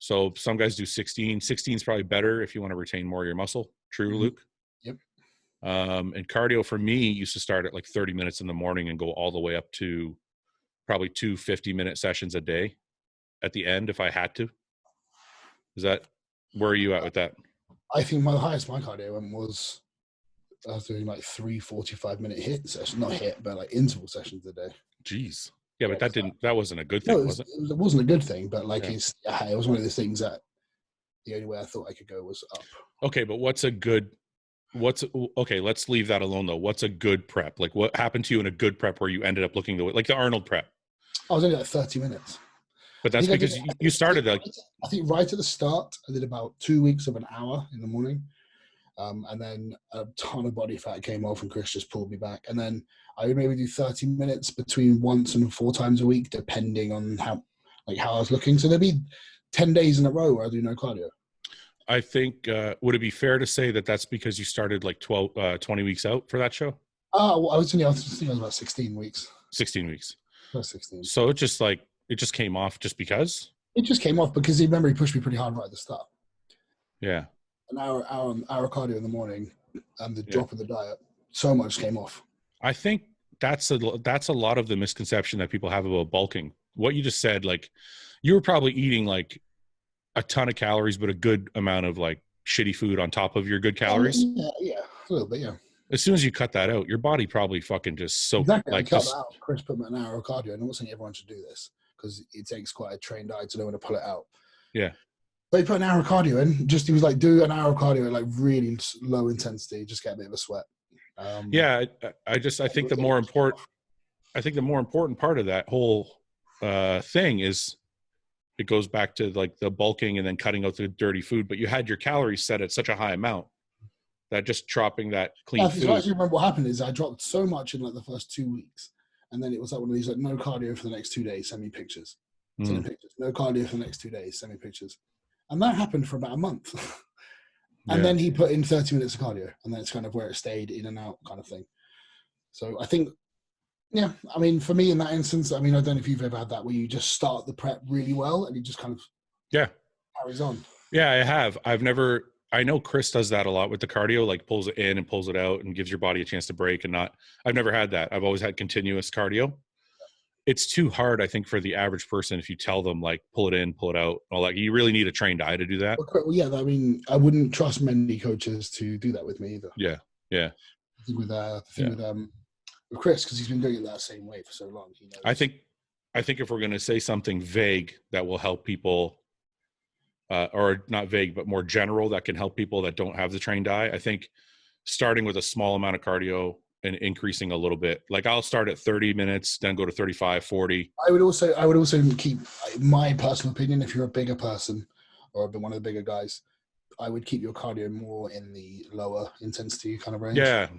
Speaker 2: So some guys do 16. 16 is probably better if you want to retain more of your muscle. True, Luke?
Speaker 1: Yep.
Speaker 2: And cardio for me used to start at like 30 minutes in the morning and go all the way up to probably 2 50-minute sessions a day at the end if I had to. Is that, where are you at with that?
Speaker 1: I think my highest my cardio went was, I was doing like 3 45-minute hit sessions, not hit, but like interval sessions a day.
Speaker 2: Jeez. Yeah, but that wasn't a good thing, was it?
Speaker 1: It wasn't a good thing, but like it was one of the things that the only way I thought I could go was up.
Speaker 2: Okay, but okay, let's leave that alone though. What's a good prep? Like what happened to you in a good prep where you ended up looking like the Arnold prep?
Speaker 1: I was only like 30 minutes.
Speaker 2: But that's because you started like,
Speaker 1: I think right at the start, I did about 2 weeks of an hour in the morning. And then a ton of body fat came off and Chris just pulled me back. And then I would maybe do 30 minutes between once and 4 times a week, depending on how I was looking. So there'd be 10 days in a row where I do no cardio.
Speaker 2: I think, would it be fair to say that that's because you started like 20 weeks out for that show?
Speaker 1: Well, I think it was about 16 weeks.
Speaker 2: 16 weeks.
Speaker 1: About 16.
Speaker 2: So it just came off just because?
Speaker 1: It just came off because he pushed me pretty hard right at the start.
Speaker 2: Yeah.
Speaker 1: An hour cardio in the morning and the drop of the diet, so much came off.
Speaker 2: I think that's a lot of the misconception that people have about bulking. What you just said, like you were probably eating like a ton of calories, but a good amount of like shitty food on top of your good calories.
Speaker 1: Yeah, a little bit, yeah.
Speaker 2: As soon as you cut that out, your body probably fucking just soaked.
Speaker 1: Exactly.
Speaker 2: Like
Speaker 1: I cut that out. Chris put me an hour of cardio. I'm not saying everyone should do this because it takes quite a trained eye to know when to pull it out.
Speaker 2: Yeah.
Speaker 1: But he put an hour of cardio in. He was like, do an hour of cardio at like really low intensity, just get a bit of a sweat.
Speaker 2: I think the more important part of that whole thing is it goes back to like the bulking and then cutting out the dirty food, but you had your calories set at such a high amount that just dropping that clean food.
Speaker 1: I actually remember what happened is I dropped so much in like the first 2 weeks, and then it was like one of these like no cardio for the next 2 days, send me pictures. Send me pictures. No cardio for the next 2 days, send me pictures. And that happened for about a month. And then he put in 30 minutes of cardio, and then it's kind of where it stayed in and out kind of thing. So I think, yeah, I mean, for me in that instance, I mean, I don't know if you've ever had that where you just start the prep really well and you just kind of carries on.
Speaker 2: Yeah, I have. I know Chris does that a lot with the cardio, like pulls it in and pulls it out and gives your body a chance to break I've never had that. I've always had continuous cardio. It's too hard, I think, for the average person if you tell them like pull it in, pull it out, all that. You really need a trained eye to do that.
Speaker 1: Well, yeah, I mean, I wouldn't trust many coaches to do that with me either.
Speaker 2: Yeah.
Speaker 1: I think with Chris, because he's been doing it that same way for so long. He knows.
Speaker 2: I think if we're going to say something vague that will help people, or not vague, but more general that can help people that don't have the trained eye, I think starting with a small amount of cardio and increasing a little bit. Like I'll start at 30 minutes, then go to 35, 40.
Speaker 1: I would also keep, my personal opinion, if you're a bigger person or one of the bigger guys, I would keep your cardio more in the lower intensity kind of range.
Speaker 2: Yeah.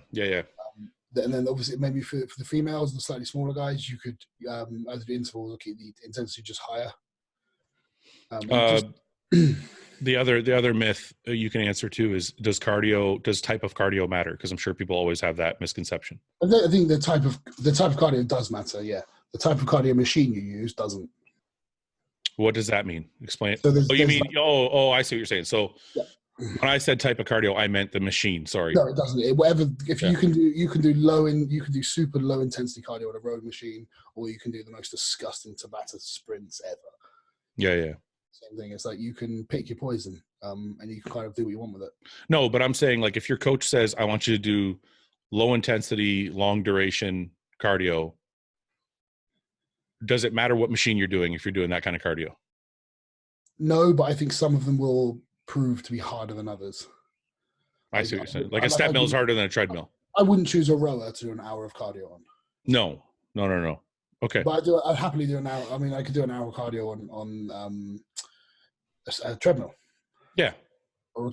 Speaker 1: And then obviously maybe for the females, the slightly smaller guys, you could either do intervals or keep the intensity just higher.
Speaker 2: The other myth you can answer to is does type of cardio matter? Because I'm sure people always have that misconception.
Speaker 1: I think the type of cardio does matter. Yeah, the type of cardio machine you use doesn't.
Speaker 2: What does that mean? Explain it.
Speaker 1: So
Speaker 2: I see what you're saying. So when I said type of cardio, I meant the machine. Sorry.
Speaker 1: No, it doesn't. You can do super low intensity cardio on a road machine, or you can do the most disgusting Tabata sprints ever.
Speaker 2: Yeah.
Speaker 1: Same thing. It's like you can pick your poison, and you can kind of do what you want with it.
Speaker 2: No, but I'm saying like if your coach says, I want you to do low intensity, long duration cardio, does it matter what machine you're doing if you're doing that kind of cardio?
Speaker 1: No, but I think some of them will prove to be harder than others.
Speaker 2: I see what you're saying. Like a step mill is harder than a treadmill.
Speaker 1: I wouldn't choose a rower to do an hour of cardio on.
Speaker 2: No. Okay.
Speaker 1: But I'd happily do an hour. I mean, I could do an hour of cardio on a treadmill.
Speaker 2: Yeah.
Speaker 1: Or a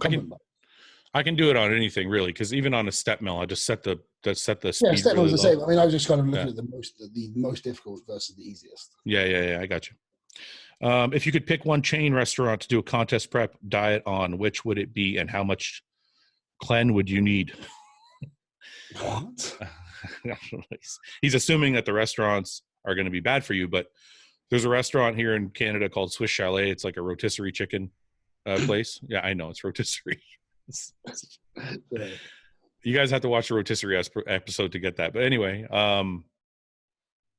Speaker 2: I can do it on anything really, because even on a step mill, I just set the speed.
Speaker 1: Yeah, step mill
Speaker 2: really
Speaker 1: is the same. I mean, I was just kind of looking at the most difficult versus the easiest.
Speaker 2: Yeah. I got you. If you could pick one chain restaurant to do a contest prep diet on, which would it be, and how much clen would you need?
Speaker 1: What?
Speaker 2: He's assuming that the restaurants are going to be bad for you, but There's a restaurant here in Canada called Swiss Chalet. It's like a rotisserie chicken place. Yeah, I know it's rotisserie.
Speaker 1: Yeah.
Speaker 2: You guys have to watch the rotisserie episode to get that. But anyway,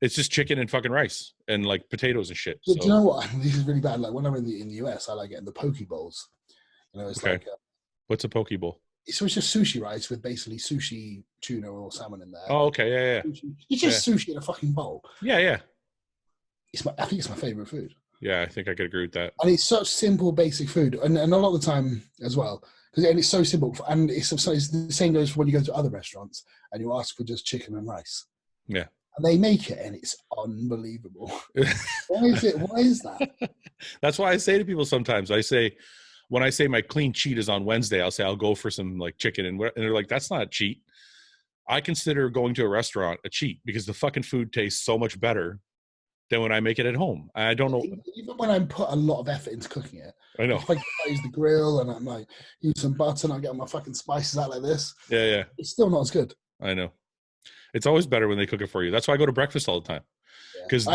Speaker 2: it's just chicken and fucking rice and like potatoes and shit.
Speaker 1: Do you know what? This is really bad. Like when I'm in the US, I like getting the poke bowls. You know, it's like
Speaker 2: what's a poke bowl?
Speaker 1: So it's just sushi rice with basically sushi, tuna, or salmon in there.
Speaker 2: Oh, okay, yeah.
Speaker 1: It's just sushi in a fucking bowl.
Speaker 2: Yeah.
Speaker 1: I think it's my favorite food.
Speaker 2: Yeah, I think I could agree with that.
Speaker 1: And it's such simple, basic food, and a lot of the time as well, and it's so simple. And it's the same goes for when you go to other restaurants and you ask for just chicken and rice.
Speaker 2: Yeah.
Speaker 1: And they make it, and it's unbelievable. Why is that?
Speaker 2: That's why I say to people sometimes, when I say my clean cheat is on Wednesday, I'll say I'll go for some like chicken, and they're like, that's not a cheat. I consider going to a restaurant a cheat because the fucking food tastes so much better than when I make it at home. I don't know.
Speaker 1: Even when I put a lot of effort into cooking it,
Speaker 2: I know.
Speaker 1: If I use the grill and I'm like, use some butter and I get my fucking spices out like this.
Speaker 2: Yeah.
Speaker 1: It's still not as good.
Speaker 2: I know. It's always better when they cook it for you. That's why I go to breakfast all the time. Because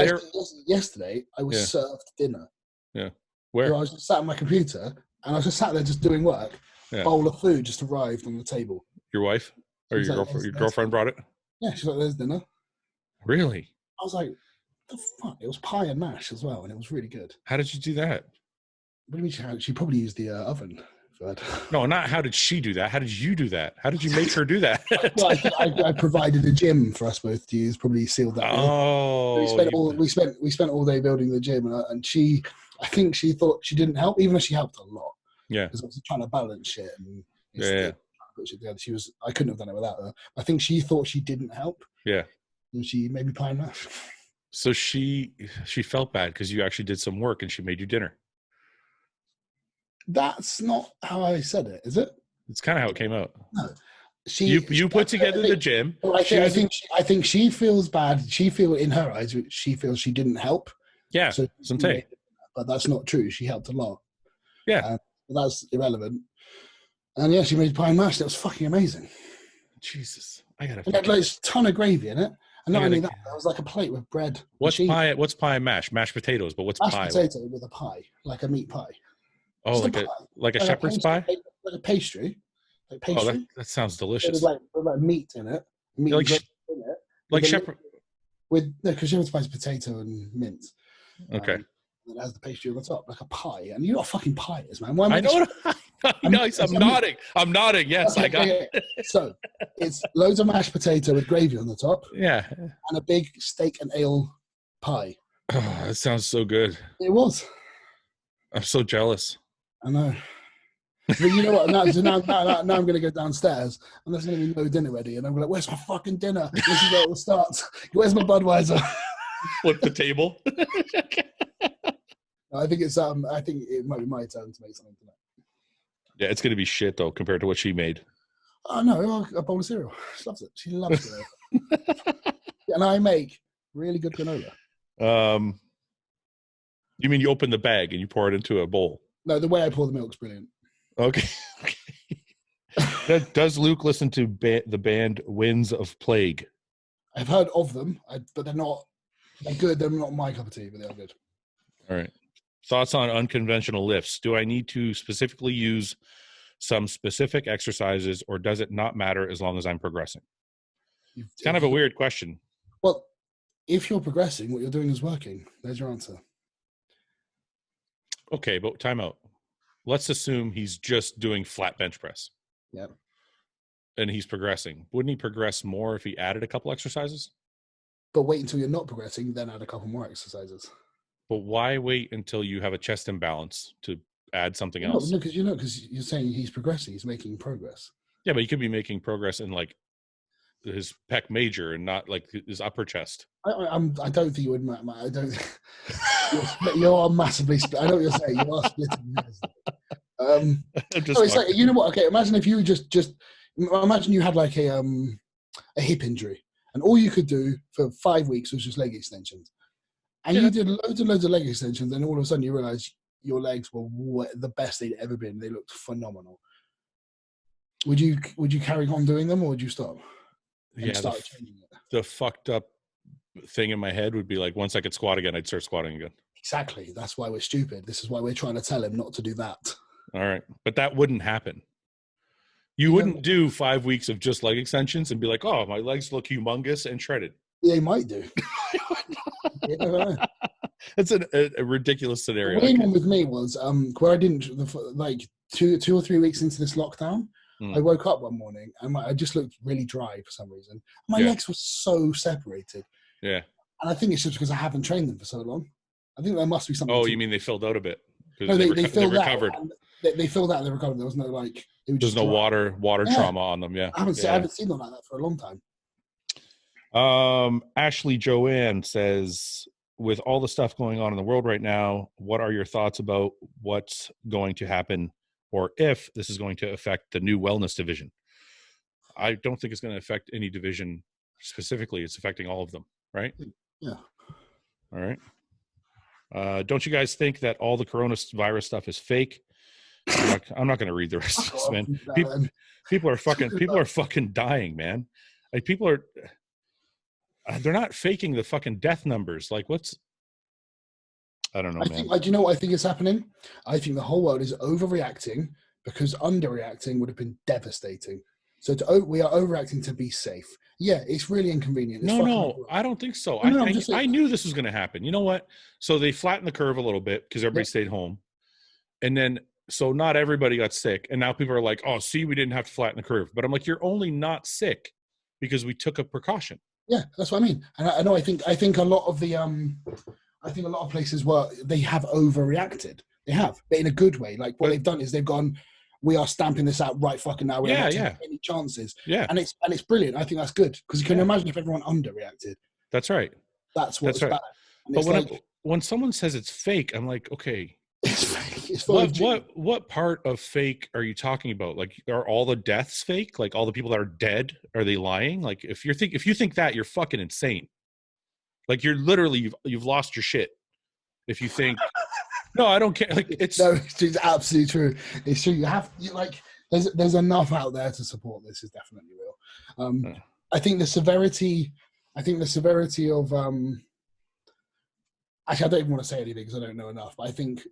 Speaker 1: yesterday I was served dinner.
Speaker 2: Yeah. Where?
Speaker 1: So I was just sat on my computer and I was just sat there just doing work. Yeah. Bowl of food just arrived on the table.
Speaker 2: Your wife or your girlfriend brought it?
Speaker 1: Yeah, she's like, "There's dinner."
Speaker 2: Really?
Speaker 1: I was like, "The fuck!" It was pie and mash as well, and it was really good.
Speaker 2: How did you do that?
Speaker 1: What do you mean? She probably used the oven.
Speaker 2: No, not how did she do that? How did you do that? How did you make her do that?
Speaker 1: Well, I provided a gym for us both to use. Probably sealed that.
Speaker 2: Oh,
Speaker 1: we spent all day building the gym, and I think she thought she didn't help, even though she helped a lot.
Speaker 2: Yeah,
Speaker 1: because I was trying to balance shit and put shit together. I couldn't have done it without her. I think she thought she didn't help.
Speaker 2: Yeah,
Speaker 1: and she made me pie and mash.
Speaker 2: So she felt bad because you actually did some work and she made you dinner.
Speaker 1: That's not how I said it, is it?
Speaker 2: It's kind of how it came out.
Speaker 1: No,
Speaker 2: you put together the gym.
Speaker 1: I think she feels bad. In her eyes, she feels she didn't help.
Speaker 2: Yeah, so I'm saying.
Speaker 1: But that's not true. She helped a lot.
Speaker 2: Yeah,
Speaker 1: but that's irrelevant. And yeah, she made pie and mash. That was fucking amazing.
Speaker 2: Jesus, I gotta.
Speaker 1: It had like a ton of gravy in it. And not only that, there was like a plate with bread.
Speaker 2: What's pie? What's pie and mash? Mashed potatoes, but what's pie?
Speaker 1: Mashed potato with a pie, like a meat pie.
Speaker 2: Oh, like a shepherd's pie?
Speaker 1: Like a pastry. Like pastry.
Speaker 2: Oh, that sounds delicious.
Speaker 1: With like meat in it. Meat in it.
Speaker 2: Like shepherd.
Speaker 1: Because shepherd's pie is potato and mint.
Speaker 2: Okay.
Speaker 1: And it has the pastry on the top, like a pie. And you know what fucking pie is, man.
Speaker 2: I know. I'm nodding. I'm nodding. Yes, I got it.
Speaker 1: So it's loads of mashed potato with gravy on the top.
Speaker 2: Yeah.
Speaker 1: And a big steak and ale pie.
Speaker 2: Oh, that sounds so good.
Speaker 1: It was.
Speaker 2: I'm so jealous.
Speaker 1: I know. But you know what? Now I'm going to go downstairs and there's going to be no dinner ready. And I'm like, where's my fucking dinner? This is where it will start. Where's my Budweiser?
Speaker 2: Flip the table.
Speaker 1: I think it might be my turn to make something tonight.
Speaker 2: Yeah, it's going to be shit, though, compared to what she made.
Speaker 1: Oh, no, a bowl of cereal. She loves it. She loves it. And I make really good granola.
Speaker 2: You mean you open the bag and you pour it into a bowl?
Speaker 1: No, the way I pour the milk's brilliant.
Speaker 2: Okay. Does Luke listen to the band Winds of Plague?
Speaker 1: I've heard of them, but they're good. They're not my cup of tea, but they are good.
Speaker 2: All right. Thoughts on unconventional lifts. Do I need to specifically use some specific exercises, or does it not matter as long as I'm progressing? It's kind of a weird question.
Speaker 1: Well, if you're progressing, what you're doing is working. There's your answer.
Speaker 2: Okay, but time out. Let's assume he's just doing flat bench press.
Speaker 1: Yep.
Speaker 2: And he's progressing. Wouldn't he progress more if he added a couple exercises?
Speaker 1: But wait until you're not progressing, then add a couple more exercises.
Speaker 2: But why wait until you have a chest imbalance to add something else?
Speaker 1: No, because you're saying he's progressing. He's making progress.
Speaker 2: Yeah, but he could be making progress in like his pec major and not like his upper chest.
Speaker 1: I don't think you would. I don't. You are massively. I know what you're saying. You are splitting hairs. It's like, you know what? Okay, imagine if you just imagine you had like a hip injury, and all you could do for 5 weeks was just leg extensions, and you did loads of leg extensions, and all of a sudden you realize your legs were the best they'd ever been. They looked phenomenal. Would you carry on doing them, or would you stop?
Speaker 2: Yeah, the fucked up thing in my head would be like, once I could squat again, I'd start squatting again.
Speaker 1: Exactly. That's why we're stupid. This is why we're trying to tell him not to do that.
Speaker 2: All right. But that wouldn't happen. You wouldn't do 5 weeks of just leg extensions and be like, oh, my legs look humongous and shredded.
Speaker 1: Yeah, he might do. You never know.
Speaker 2: That's a ridiculous scenario.
Speaker 1: The main one with me was where I didn't, like 2 or 3 weeks into this lockdown, I woke up one morning and I just looked really dry for some reason. My legs were so separated.
Speaker 2: Yeah.
Speaker 1: And I think it's just because I haven't trained them for so long. I think there must be something.
Speaker 2: Oh, you mean they filled out a bit?
Speaker 1: No, they
Speaker 2: recovered.
Speaker 1: They filled out and they recovered. There was no like.
Speaker 2: There's no water trauma on them. Yeah.
Speaker 1: I haven't seen them like that for a long time.
Speaker 2: Ashley Joanne says, with all the stuff going on in the world right now, what are your thoughts about what's going to happen, or if this is going to affect the new wellness division? I don't think it's going to affect any division specifically. It's affecting all of them, right?
Speaker 1: Yeah.
Speaker 2: All right. Don't you guys think that all the coronavirus stuff is fake? I'm not going to read the rest of this, man. People are fucking dying, man. Like they're not faking the fucking death numbers. Like I don't know, man.
Speaker 1: Do you know what I think is happening? I think the whole world is overreacting because underreacting would have been devastating. So we are overreacting to be safe. Yeah, it's really inconvenient.
Speaker 2: No, I don't think so. I knew this was going to happen. You know what? So they flattened the curve a little bit because everybody stayed home. And then, so not everybody got sick. And now people are like, oh, see, we didn't have to flatten the curve. But I'm like, you're only not sick because we took a precaution.
Speaker 1: Yeah, that's what I mean. And I know, I think a lot of the, I think a lot of places they have overreacted. They have, but in a good way. Like what they've done is they've gone, we are stamping this out right fucking now. We're not taking any chances. Yeah. And it's brilliant. I think that's good. Because you can imagine if everyone underreacted.
Speaker 2: That's right.
Speaker 1: That's what's bad.
Speaker 2: But when someone says it's fake, I'm like, okay.
Speaker 1: It's fake. It's
Speaker 2: what part of fake are you talking about? Like, are all the deaths fake? Like all the people that are dead, are they lying? Like if you think that, you're fucking insane. Like you're literally, you've lost your shit. If you think, no, I don't care. Like it's
Speaker 1: absolutely true. It's true. There's enough out there to support this. Is definitely real. I think the severity of actually, I don't even want to say anything because I don't know enough. But I think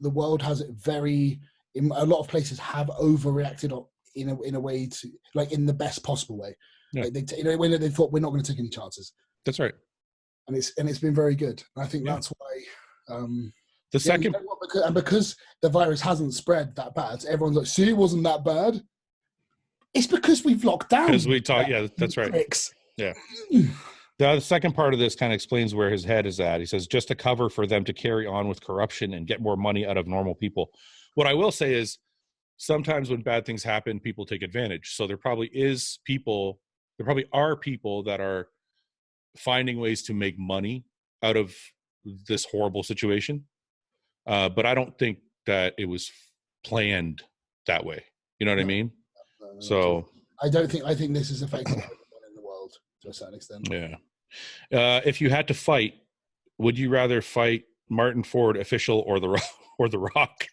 Speaker 1: the world has in a lot of places have overreacted in a way to, like, in the best possible way. Yeah. Like when they thought we're not going to take any chances.
Speaker 2: That's right.
Speaker 1: And it's been very good. And I think that's why.
Speaker 2: Second,
Speaker 1: because the virus hasn't spread that bad, everyone's like, "See, it wasn't that bad." It's because we've locked down.
Speaker 2: Because we talk. Yeah, that's right.
Speaker 1: Tricks.
Speaker 2: Yeah. The second part of this kind of explains where his head is at. He says, just to cover for them to carry on with corruption and get more money out of normal people. What I will say is, sometimes when bad things happen, people take advantage. So there probably are people that are finding ways to make money out of this horrible situation. But I don't think that it was planned that way. You know what I mean? So
Speaker 1: I think this is affecting everyone in the world to a certain extent.
Speaker 2: Yeah. If you had to fight, would you rather fight Martin Ford, official, or the Rock?
Speaker 1: The Rock.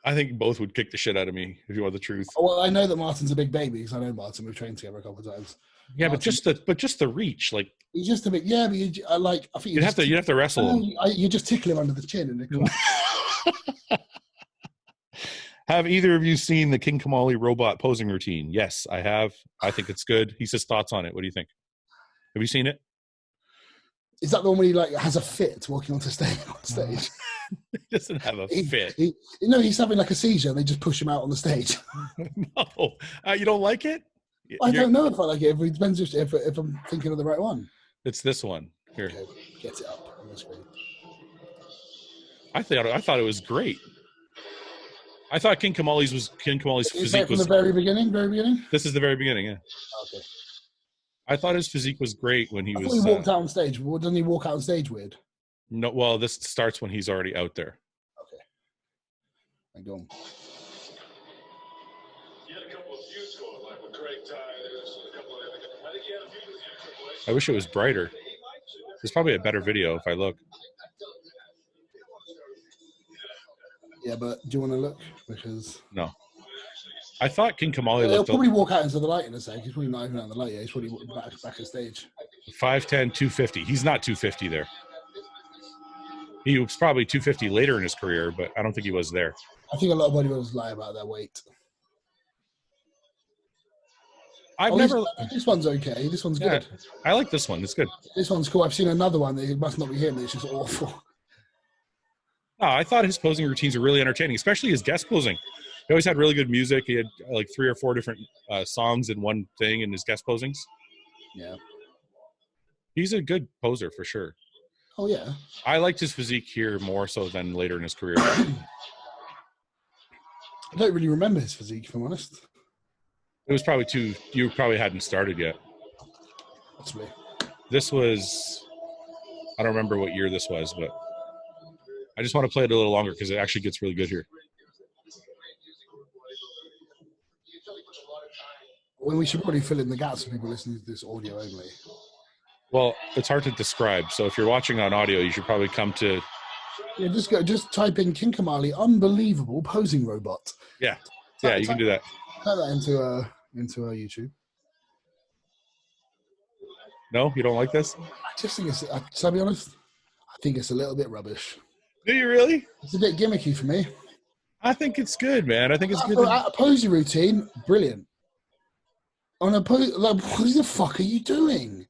Speaker 2: I think both would kick the shit out of me if you want the truth.
Speaker 1: Well, I know that Martin's a big baby because I know Martin. We've trained together a couple of times.
Speaker 2: Yeah, Martin, but just the reach, like
Speaker 1: he's just a bit. Yeah, but I think
Speaker 2: you'd have to wrestle him.
Speaker 1: You just tickle him under the chin and.
Speaker 2: Have either of you seen the King Kamali robot posing routine? Yes, I have. I think it's good. He says thoughts on it. What do you think? Have you seen it?
Speaker 1: Is that the one where he has a fit walking on stage?
Speaker 2: He doesn't have a fit.
Speaker 1: He's having like a seizure and they just push him out on the stage.
Speaker 2: No. You don't like it?
Speaker 1: I don't know if I like it. It depends if I'm thinking of the right one.
Speaker 2: It's this one. Here.
Speaker 1: Okay, get it up on the screen.
Speaker 2: I thought it was great. I thought King Kamali's physique
Speaker 1: from the very beginning.
Speaker 2: This is the very beginning, yeah.
Speaker 1: Okay.
Speaker 2: I thought his physique was great when he was.
Speaker 1: He walked out on stage. Doesn't he walk out on stage weird?
Speaker 2: No. Well, this starts when he's already out there.
Speaker 1: Okay. I go.
Speaker 2: I wish it was brighter. There's probably a better video if I look.
Speaker 1: Yeah, but do you want to look? Because
Speaker 2: no. I thought King Kamali
Speaker 1: He'll
Speaker 2: looked
Speaker 1: probably walk out into the light in a sec. He's probably not even out in the light yet. He's probably back at stage.
Speaker 2: 5'10", 250. He's not 250 there. He was probably 250 later in his career, but I don't think he was there.
Speaker 1: I think a lot of bodybuilders lie about their weight.
Speaker 2: This
Speaker 1: one's okay. This one's good.
Speaker 2: I like this one. It's good.
Speaker 1: This one's cool. I've seen another one that it must not be him. It's just awful.
Speaker 2: No, I thought his posing routines were really entertaining, especially his guest posing. He always had really good music. He had like 3 or 4 different songs in one thing in his guest posings.
Speaker 1: Yeah.
Speaker 2: He's a good poser for sure.
Speaker 1: Oh, yeah.
Speaker 2: I liked his physique here more so than later in his career.
Speaker 1: I don't really remember his physique, if I'm honest.
Speaker 2: It was probably you probably hadn't started yet.
Speaker 1: Possibly.
Speaker 2: This was, I don't remember what year this was, but I just want to play it a little longer because it actually gets really good here.
Speaker 1: Well, we should probably fill in the gaps for people listening to this audio only.
Speaker 2: Well, it's hard to describe. So if you're watching on audio, you should probably come to.
Speaker 1: Yeah, just type in King Kamali, unbelievable posing robot.
Speaker 2: Yeah, you can do that.
Speaker 1: Type that into our YouTube.
Speaker 2: No, you don't like this?
Speaker 1: I just think it's. To be honest, I think it's a little bit rubbish.
Speaker 2: Do you really?
Speaker 1: It's a bit gimmicky for me.
Speaker 2: I think it's good, man. I think it's good.
Speaker 1: A posing routine, brilliant. On a pose, like, what the fuck are you doing?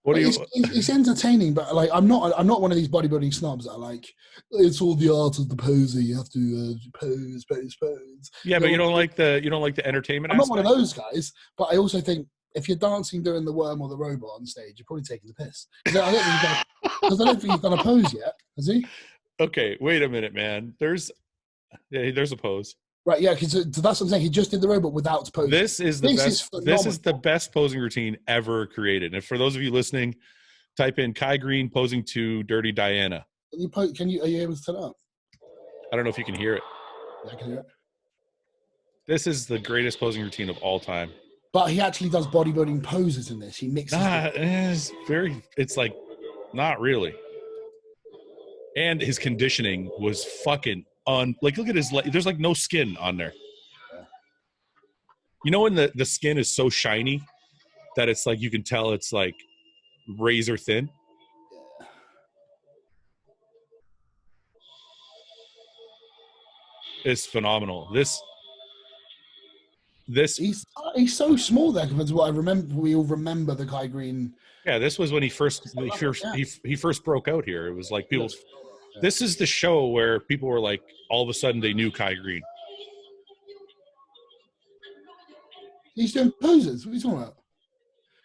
Speaker 2: What do you?
Speaker 1: It's entertaining, but like I'm not one of these bodybuilding snobs that are like, it's all the art of the posing. You have to pose.
Speaker 2: Yeah, but you don't like the entertainment.
Speaker 1: I'm not one of those guys, but I also think if you're dancing doing the worm or the robot on stage, you're probably taking the piss. Because I don't think he's done a pose yet, has he?
Speaker 2: Okay, wait a minute, man. There's a pose.
Speaker 1: Right, yeah, because that's what I'm saying. He just did the robot without posing.
Speaker 2: This is the best posing routine ever created. And for those of you listening, type in Kai Green posing to Dirty Diana.
Speaker 1: Are you able to turn it up?
Speaker 2: I don't know if you can hear it.
Speaker 1: Yeah, I can hear it.
Speaker 2: This is the greatest posing routine of all time.
Speaker 1: But he actually does bodybuilding poses in this. He mixes.
Speaker 2: It's like, not really. And his conditioning was fucking like, look at his leg. There's like no skin on there. Yeah. You know when the skin is so shiny that it's like you can tell it's like razor thin?
Speaker 1: Yeah.
Speaker 2: It's phenomenal. This
Speaker 1: he's so small there compared to what I remember. We all remember the Kai Green.
Speaker 2: Yeah, this was when he first broke out here. It was like people. Yeah. This is the show where people were like, all of a sudden they knew Kai Green.
Speaker 1: He's doing poses. What are you talking about?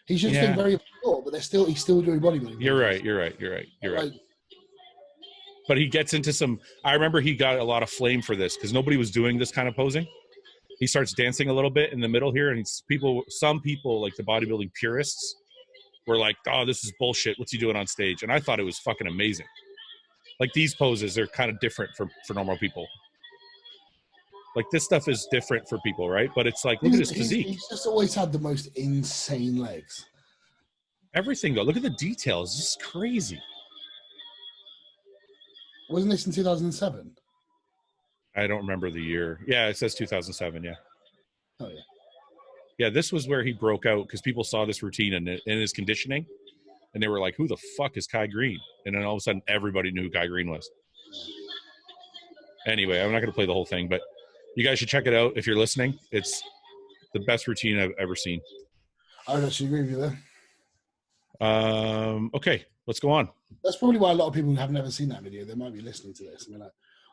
Speaker 1: He's just doing very short, but he's still doing bodybuilding.
Speaker 2: You're right. But he gets into some. I remember he got a lot of flame for this because nobody was doing this kind of posing. He starts dancing a little bit in the middle here, and some people like the bodybuilding purists were like, "Oh, this is bullshit. What's he doing on stage?" And I thought it was fucking amazing. Like these poses are kind of different for normal people. Like this stuff is different for people, right? But it's like, look at his physique.
Speaker 1: He's just always had the most insane legs.
Speaker 2: Everything though. Look at the details. This is crazy.
Speaker 1: Wasn't this in 2007?
Speaker 2: I don't remember the year. Yeah, it says 2007. Yeah.
Speaker 1: Oh yeah.
Speaker 2: Yeah, this was where he broke out because people saw this routine in his conditioning. And they were like, who the fuck is Kai Green? And then all of a sudden, everybody knew who Kai Green was. Anyway, I'm not going to play the whole thing, but you guys should check it out if you're listening. It's the best routine I've ever seen.
Speaker 1: I would actually agree with you there.
Speaker 2: Okay, let's go on.
Speaker 1: That's probably why a lot of people have never seen that video. They might be listening to this and be like,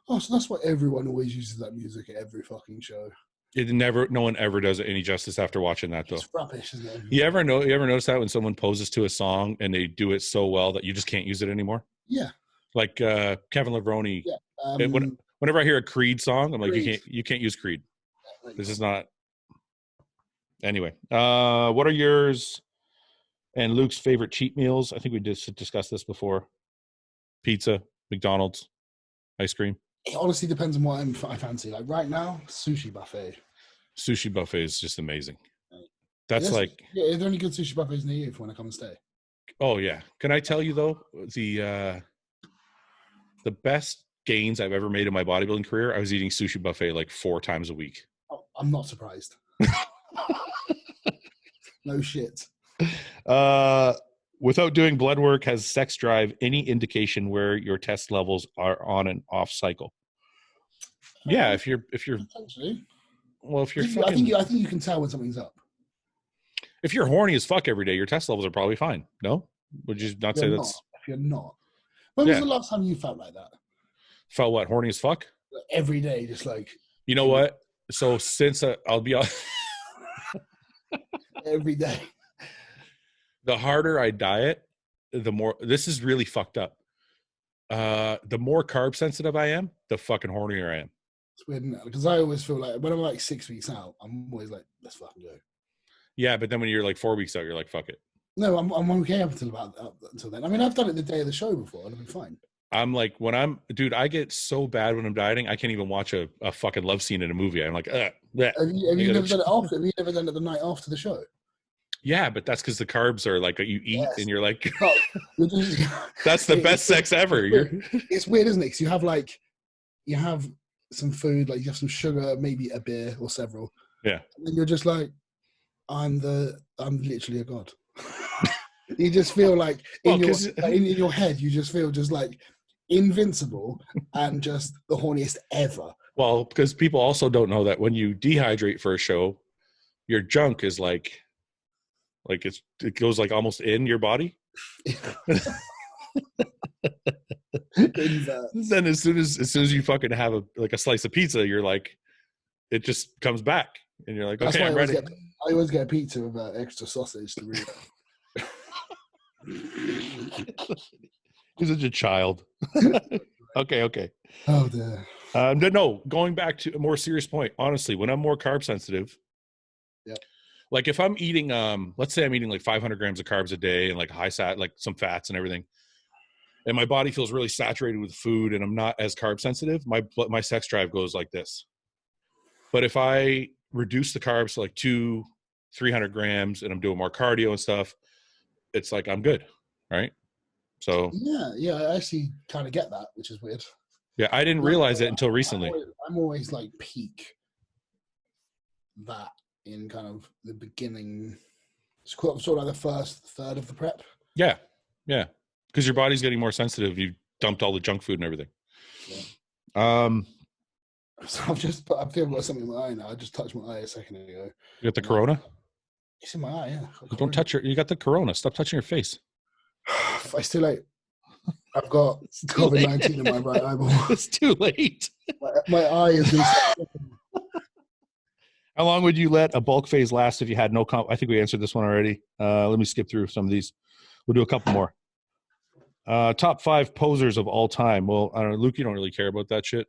Speaker 1: oh, so that's why everyone always uses that music at every fucking show.
Speaker 2: No one ever does it any justice after watching that, though.
Speaker 1: It's rubbish, isn't it?
Speaker 2: You ever notice that when someone poses to a song and they do it so well that you just can't use it anymore?
Speaker 1: Yeah.
Speaker 2: Like Kevin Levrone.
Speaker 1: Yeah.
Speaker 2: Whenever I hear a Creed song, I'm like,
Speaker 1: Creed.
Speaker 2: you can't use Creed. This is not. Anyway, what are yours and Luke's favorite cheat meals? I think we discussed this before. Pizza, McDonald's, ice cream.
Speaker 1: It honestly depends on what I fancy. Like right now, sushi buffet.
Speaker 2: Sushi buffet is just amazing. Are there any good sushi buffets near you if you want to come and stay? Oh yeah. Can I tell you though, the best gains I've ever made in my bodybuilding career, I was eating sushi buffet like 4 times a week.
Speaker 1: Oh, I'm not surprised. No shit.
Speaker 2: Without doing blood work, has sex drive any indication where your test levels are on and off cycle? Yeah, if you're
Speaker 1: potentially.
Speaker 2: Well, if you're
Speaker 1: I think you can tell when something's up.
Speaker 2: If you're horny as fuck every day, your test levels are probably fine. No? Would you not say that's...
Speaker 1: If you're not. When was the last time you felt like that?
Speaker 2: Felt what? Horny as fuck?
Speaker 1: Every day, just like...
Speaker 2: You know what? So since I'll be honest...
Speaker 1: Every day.
Speaker 2: The harder I diet, the more... This is really fucked up. The more carb sensitive I am, the fucking hornier I am.
Speaker 1: It's weird, isn't it? Because I always feel like when I'm like 6 weeks out, I'm always like, let's fucking go.
Speaker 2: Yeah, but then when you're like 4 weeks out, you're like, fuck it.
Speaker 1: No, I'm okay up until then. I mean, I've done it the day of the show before, and I've been fine.
Speaker 2: I'm like, dude, I get so bad when I'm dieting, I can't even watch a fucking love scene in a movie. I'm like, Have
Speaker 1: you never done it after? Have you never done it the night after the show?
Speaker 2: Yeah, but that's because the carbs are like you eat and you're like,
Speaker 1: that's
Speaker 2: the best sex ever.
Speaker 1: It's weird, isn't it? Because you have some food, like you have some sugar, maybe a beer or several.
Speaker 2: Yeah.
Speaker 1: And then you're just like, I'm literally a god. You just feel like in your head, you just feel just like invincible and just the horniest ever.
Speaker 2: Well, because people also don't know that when you dehydrate for a show, your junk is like it goes like almost in your body. Then as soon as you fucking have a slice of pizza, you're like, it just comes back, and you're like, okay, I'm ready.
Speaker 1: I always get a pizza with extra sausage to read.
Speaker 2: You're such a child. Okay.
Speaker 1: Oh dear.
Speaker 2: No, going back to a more serious point. Honestly, when I'm more carb sensitive, like if I'm eating, let's say I'm eating like 500 grams of carbs a day and like high sat, like some fats and everything, and my body feels really saturated with food, and I'm not as carb sensitive, my sex drive goes like this. But if I reduce the carbs to like 200-300 grams and I'm doing more cardio and stuff, it's like I'm good, right? So
Speaker 1: yeah, I actually kind of get that, which is weird.
Speaker 2: Yeah, I didn't realize it until recently.
Speaker 1: I'm always like peak that in kind of the beginning. It's sort of like the first third of the prep.
Speaker 2: Yeah, because your body's getting more sensitive. You dumped all the junk food and everything. Yeah.
Speaker 1: So I'm feeling got something in my eye now. I just touched my eye a second ago.
Speaker 2: You got the corona?
Speaker 1: It's in my eye, yeah.
Speaker 2: Don't touch you got the corona. Stop touching your face.
Speaker 1: It's too late. I've got COVID-19 in my right eyeball.
Speaker 2: It's too late.
Speaker 1: My eye is been.
Speaker 2: How long would you let a bulk phase last if you had no I think we answered this one already. Let me skip through some of these. We'll do a couple more. Top 5 posers of all time. Well, I don't know, Luke, you don't really care about that shit.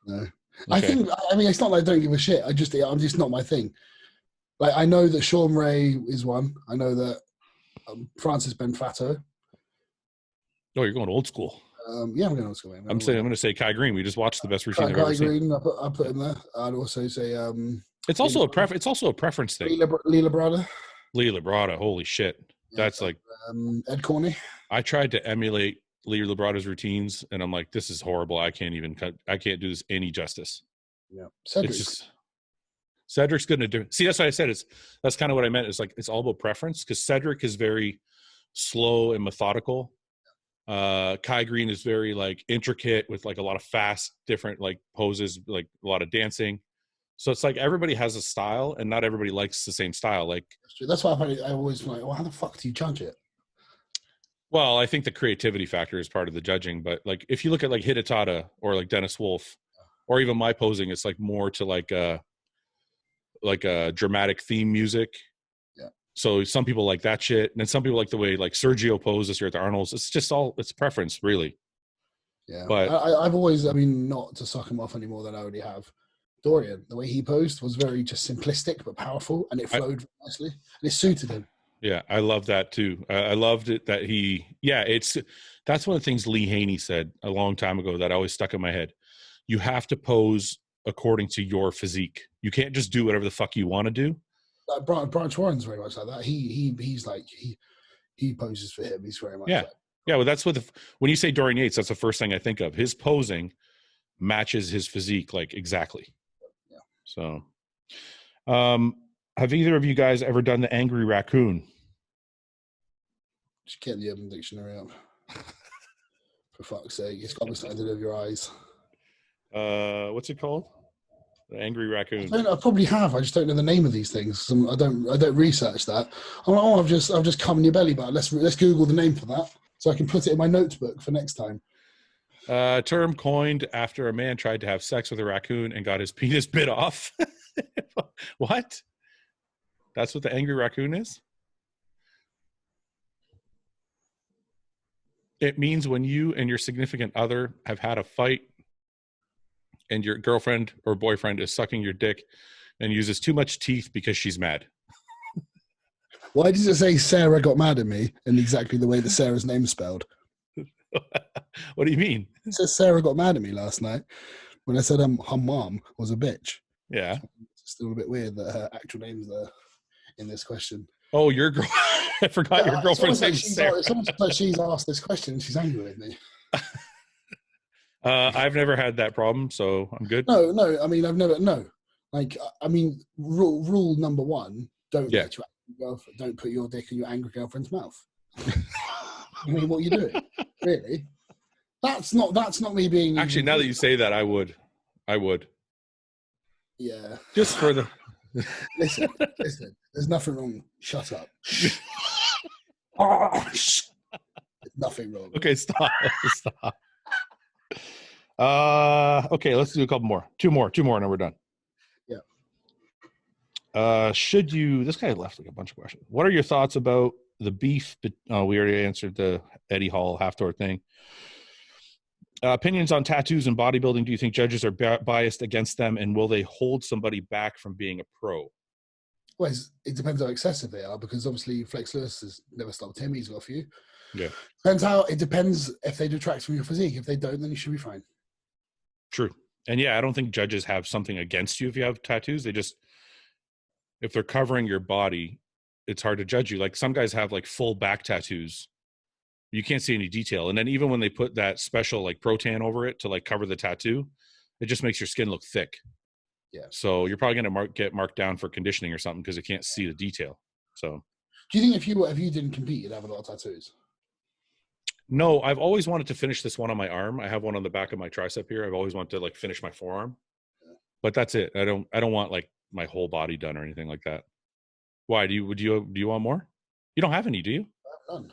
Speaker 1: No. Okay. I mean, it's not like I don't give a shit. I'm just not my thing. Like, I know that Sean Ray is one. I know that Francis Benfato.
Speaker 2: Oh, you're going old school.
Speaker 1: Yeah, I'm going old school.
Speaker 2: I'm going to say Kai Green. We just watched the best routine I've ever
Speaker 1: seen.
Speaker 2: Green,
Speaker 1: I put him there. I'd also say
Speaker 2: it's also a preference thing.
Speaker 1: Lee
Speaker 2: Labrada, holy shit. Yeah, that's like
Speaker 1: Ed Corney.
Speaker 2: I tried to emulate Lee Labrada's routines, and I'm like, this is horrible. I can't do this any justice.
Speaker 1: Yeah,
Speaker 2: Cedric's going to do. See, that's what I said. That's kind of what I meant. It's like it's all about preference, because Cedric is very slow and methodical. Kai Green is very like intricate with like a lot of fast, different like poses, like a lot of dancing. So it's like everybody has a style, and not everybody likes the same style. Like
Speaker 1: that's why I always like, well, how the fuck do you judge it?
Speaker 2: Well, I think the creativity factor is part of the judging, but like if you look at like Hidetada or like Dennis Wolf, or even my posing, it's like more to like a dramatic theme music.
Speaker 1: Yeah.
Speaker 2: So some people like that shit, and then some people like the way like Sergio poses here at the Arnold's. It's just it's preference, really.
Speaker 1: Yeah,
Speaker 2: but
Speaker 1: I've always, not to suck him off any more than I already have. Dorian, the way he posed was very just simplistic but powerful, and it flowed nicely, and it suited him.
Speaker 2: Yeah, I love that too. I loved it that that's one of the things Lee Haney said a long time ago that always stuck in my head. You have to pose according to your physique. You can't just do whatever the fuck you want to do.
Speaker 1: Brian Warren's very much like that. He's like he poses for him. He's very much
Speaker 2: yeah.
Speaker 1: Like,
Speaker 2: yeah, well, that's what when you say Dorian Yates, that's the first thing I think of. His posing matches his physique like exactly.
Speaker 1: Yeah.
Speaker 2: So, have either of you guys ever done the angry raccoon?
Speaker 1: Just get the Urban Dictionary up. For fuck's sake, it's got to be something to do with your eyes.
Speaker 2: What's it called? The angry raccoon.
Speaker 1: I probably have. I just don't know the name of these things. I don't research that. I'm like, oh, I've just come in your belly button. Let's Google the name for that so I can put it in my notebook for next time.
Speaker 2: Term coined after a man tried to have sex with a raccoon and got his penis bit off. What? That's what the angry raccoon is? It means when you and your significant other have had a fight and your girlfriend or boyfriend is sucking your dick and uses too much teeth because she's mad.
Speaker 1: Why does it say Sarah got mad at me in exactly the way that Sarah's name is spelled?
Speaker 2: What do you mean?
Speaker 1: It says Sarah got mad at me last night when I said her mom was a bitch.
Speaker 2: Yeah.
Speaker 1: It's still a bit weird that her actual name's there in this question.
Speaker 2: Oh, your girl. I forgot your girlfriend's name.
Speaker 1: It's almost like she's asked this question and she's angry with me.
Speaker 2: I've never had that problem, so I'm good.
Speaker 1: No. I mean, I've never. No, like, I mean, rule number one: don't let your angry girlfriend, don't put your dick in your angry girlfriend's mouth. I mean, what are you doing? Really? That's not me being.
Speaker 2: Actually, now that you say that, I would.
Speaker 1: Yeah.
Speaker 2: Just for the.
Speaker 1: Listen. There's nothing wrong. Shut up. There's nothing wrong.
Speaker 2: Okay, stop. Okay, let's do a couple more. Two more, and we're done.
Speaker 1: Yeah.
Speaker 2: Should you? This guy left like a bunch of questions. What are your thoughts about the beef? We already answered the Eddie Hall Hafthor thing. Opinions on tattoos and bodybuilding. Do you think judges are biased against them, and will they hold somebody back from being a pro?
Speaker 1: Well, it depends how excessive they are, because obviously Flex Lewis has never stopped him. He's got a few.
Speaker 2: Yeah.
Speaker 1: It depends if they detract from your physique. If they don't, then you should be fine.
Speaker 2: True. And yeah, I don't think judges have something against you if you have tattoos. They just, if they're covering your body, it's hard to judge you. Like some guys have like full back tattoos. You can't see any detail. And then even when they put that special like Pro-Tan over it to like cover the tattoo, it just makes your skin look thick.
Speaker 1: Yeah.
Speaker 2: So you're probably going to get marked down for conditioning or something because it can't see the detail. So
Speaker 1: do you think if you didn't compete, you'd have a lot of tattoos?
Speaker 2: No, I've always wanted to finish this one on my arm. I have one on the back of my tricep here. I've always wanted to like finish my forearm, but that's it. I don't want like my whole body done or anything like that. Why do you want more? You don't have any, do you?
Speaker 1: I have none.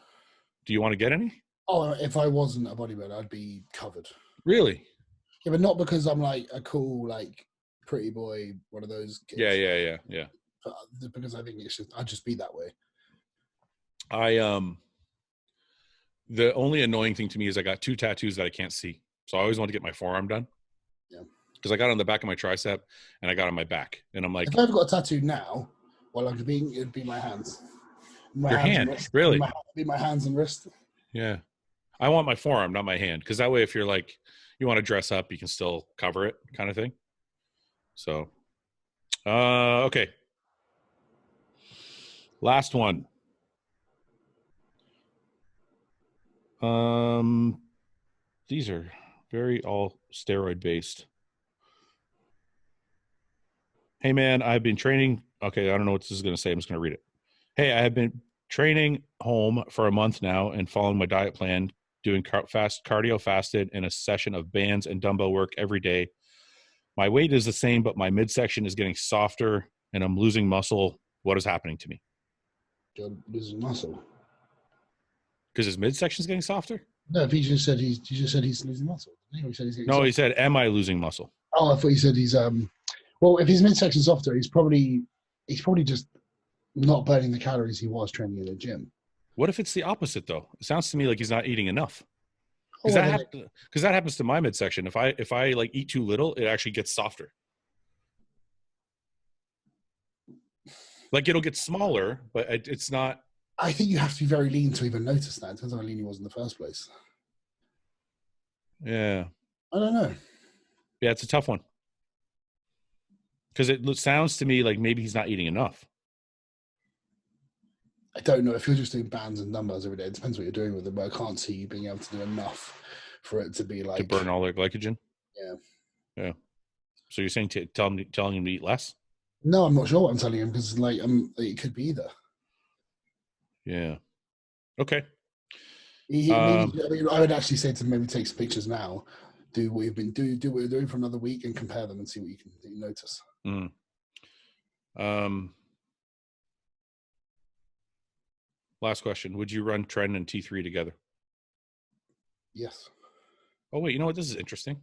Speaker 2: Do you want to get any?
Speaker 1: Oh, if I wasn't a bodybuilder, I'd be covered.
Speaker 2: Really?
Speaker 1: Yeah, but not because I'm like a cool, like pretty boy, one of those kids.
Speaker 2: Yeah.
Speaker 1: But because I think I'd just be that way.
Speaker 2: The only annoying thing to me is I got 2 tattoos that I can't see. So I always want to get my forearm done.
Speaker 1: Yeah.
Speaker 2: Because I got on the back of my tricep and I got on my back. And I'm like,
Speaker 1: if I've got a tattoo now, well, it'd be my hands.
Speaker 2: Your hand, really?
Speaker 1: It'd be my hands and wrist.
Speaker 2: Yeah. I want my forearm, not my hand. Because that way, if you're like, you want to dress up, you can still cover it kind of thing. So, okay. Last one. These are very all steroid based. Hey man, I've been training. Okay, I don't know what this is going to say. I'm just going to read it. Hey, I have been training home for a month now and following my diet plan, doing cardio fasted and a session of bands and dumbbell work every day. My weight is the same, but my midsection is getting softer and I'm losing muscle. What is happening to me?
Speaker 1: You're losing muscle.
Speaker 2: Because his midsection is getting softer?
Speaker 1: No, he just said he's losing muscle. He said he's getting
Speaker 2: softer. He said, am I losing muscle?
Speaker 1: Oh, I thought he said he's well, if his midsection's softer, he's probably just not burning the calories he was training in the gym.
Speaker 2: What if it's the opposite though? It sounds to me like he's not eating enough. Because that happens to my midsection. If I like eat too little, it actually gets softer. Like it'll get smaller, but it's not.
Speaker 1: I think you have to be very lean to even notice that. It depends on how lean he was in the first place.
Speaker 2: Yeah.
Speaker 1: I don't know.
Speaker 2: Yeah, it's a tough one. Because it sounds to me like maybe he's not eating enough.
Speaker 1: I don't know. If you're just doing bands and dumbbells every day, it depends what you're doing with them, but I can't see you being able to do enough for it to be like...
Speaker 2: To burn all their glycogen?
Speaker 1: Yeah.
Speaker 2: Yeah. So you're saying telling him to eat less?
Speaker 1: No, I'm not sure what I'm telling him because like it could be either.
Speaker 2: Yeah. Okay.
Speaker 1: I would actually say to him, maybe take some pictures now, do what you've been do what you're doing for another week, and compare them and see what you can notice.
Speaker 2: Last question: would you run Tren and T3 together?
Speaker 1: Yes.
Speaker 2: Oh wait, you know what? This is interesting.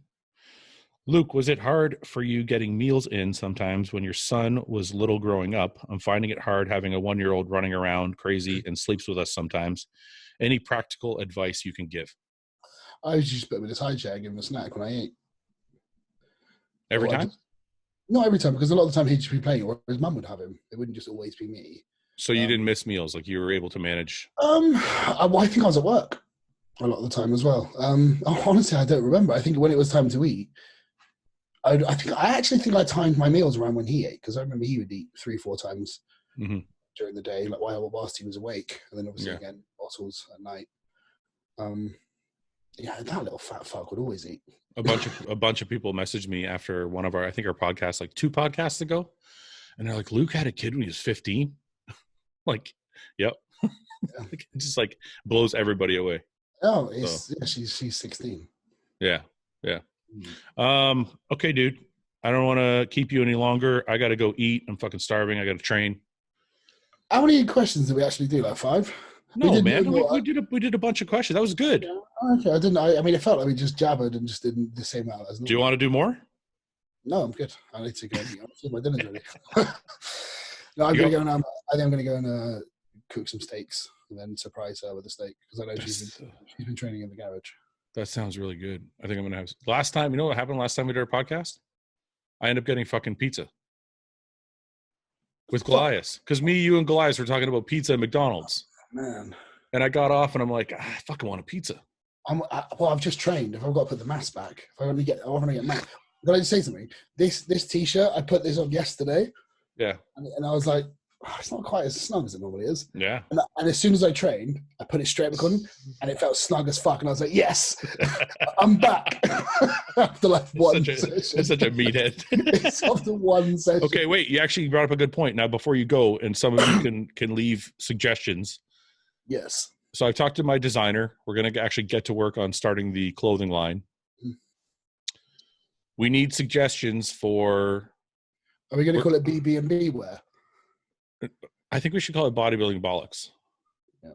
Speaker 2: Luke, was it hard for you getting meals in sometimes when your son was little growing up? I'm finding it hard having a 1-year-old running around crazy and sleeps with us sometimes. Any practical advice you can give?
Speaker 1: I would just put him in his high chair, give him a snack when I ate.
Speaker 2: Every time?
Speaker 1: Not every time, because a lot of the time he'd just be playing, or his mum would have him. It wouldn't just always be me.
Speaker 2: So you didn't miss meals, like you were able to manage?
Speaker 1: I think I was at work a lot of the time as well. Honestly, I don't remember. I think when it was time to eat, I actually think I timed my meals around when he ate, because I remember he would eat 3-4 times during the day, like whilst he was awake, and then obviously again bottles at night. Yeah, that little fat fuck would always eat.
Speaker 2: A bunch of people messaged me after one of our podcasts, like 2 podcasts ago, and they're like, Luke had a kid when he was 15. Like, yep. Yeah. It just like blows everybody away.
Speaker 1: Oh, she's 16.
Speaker 2: Yeah. Okay, dude. I don't want to keep you any longer. I got to go eat. I'm fucking starving. I got to train.
Speaker 1: How many questions did we actually do? Like 5?
Speaker 2: No, man. We did a bunch of questions. That was good.
Speaker 1: Yeah. Okay, I didn't. I mean, it felt like we just jabbered and just did the same amount.
Speaker 2: Do you want to do more?
Speaker 1: No, I'm good. I need to go and eat. My dinner's ready. No, I'm going to go and I think I'm going to go and cook some steaks and then surprise her with a steak, because I know she's been training in the garage.
Speaker 2: That sounds really good. I think I'm going to have. Last time, you know what happened last time we did our podcast? I ended up getting fucking pizza with Goliath, because you and Goliath were talking about pizza at McDonald's.
Speaker 1: Man.
Speaker 2: And I got off and I'm like, I fucking want a pizza.
Speaker 1: I've just trained. If I've got to put the mask back, I want to get mask. Can I just say something? This T-shirt, I put this on yesterday.
Speaker 2: Yeah.
Speaker 1: And I was like, it's not quite as snug as it normally is.
Speaker 2: Yeah.
Speaker 1: And as soon as I trained, I put it straight back on, and it felt snug as fuck. And I was like, yes, I'm back. After like one session.
Speaker 2: It's such a meathead.
Speaker 1: It's after one session.
Speaker 2: Okay, wait. You actually brought up a good point. Now, before you go, and some of you can leave suggestions.
Speaker 1: Yes.
Speaker 2: So I've talked to my designer. We're going to actually get to work on starting the clothing line. We need suggestions for...
Speaker 1: Are we going to call it BB&B wear?
Speaker 2: I think we should call it Bodybuilding Bollocks.
Speaker 1: Yeah.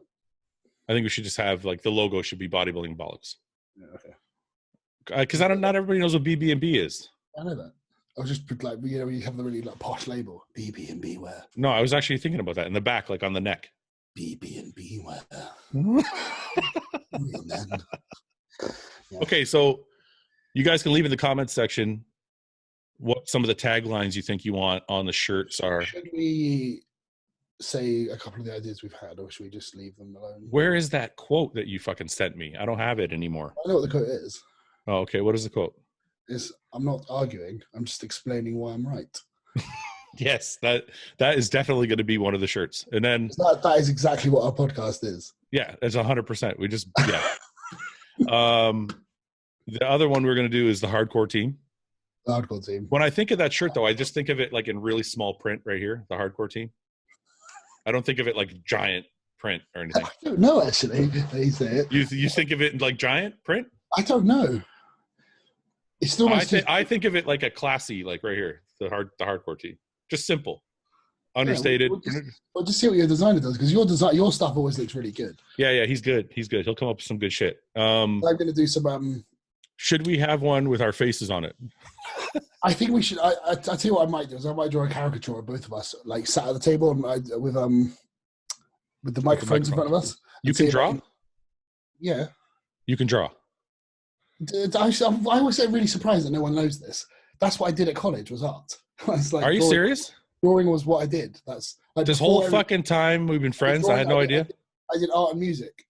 Speaker 2: I think we should just have, like, the logo should be Bodybuilding Bollocks.
Speaker 1: Yeah, okay.
Speaker 2: Because not everybody knows what BB&B is.
Speaker 1: I know that. I was just like, you have the really like posh label, BB&B wear.
Speaker 2: No, I was actually thinking about that in the back, like on the neck.
Speaker 1: BB&B wear.
Speaker 2: Okay, so you guys can leave in the comments section what some of the taglines you think you want on the shirts are.
Speaker 1: Should we say a couple of the ideas we've had, or should we just leave them alone?
Speaker 2: Where is that quote that you fucking sent me? I don't have it anymore.
Speaker 1: I know what the quote is.
Speaker 2: Oh, okay. What is the quote?
Speaker 1: I'm not arguing. I'm just explaining why I'm right.
Speaker 2: Yes, that is definitely going to be one of the shirts. And then
Speaker 1: that is exactly what our podcast is.
Speaker 2: Yeah, it's 100%. We just the other one we're going to do is the hardcore team.
Speaker 1: The hardcore team.
Speaker 2: When I think of that shirt, though, I just think of it like in really small print right here, the hardcore team. I don't think of it like giant print or anything.
Speaker 1: I don't know, actually. They say it.
Speaker 2: You think of it in like giant print?
Speaker 1: I don't know. It's still.
Speaker 2: I think of it like a classy, like right here, the hardcore team. Just simple, understated.
Speaker 1: We'll just see what your designer does, because your stuff always looks really good.
Speaker 2: Yeah, he's good. He'll come up with some good shit.
Speaker 1: I'm going to do some.
Speaker 2: Should we have one with our faces on it?
Speaker 1: I think we should. I tell you what I might do is I might draw a caricature of both of us, like sat at the table and with the microphones in front of us.
Speaker 2: You can draw?
Speaker 1: Yeah.
Speaker 2: You can draw.
Speaker 1: I always get really surprised that no one knows this. That's what I did at college, was art. Like,
Speaker 2: are you serious?
Speaker 1: Drawing was what I did. That's like
Speaker 2: this whole fucking time we've been friends. I had no idea.
Speaker 1: I did art and music.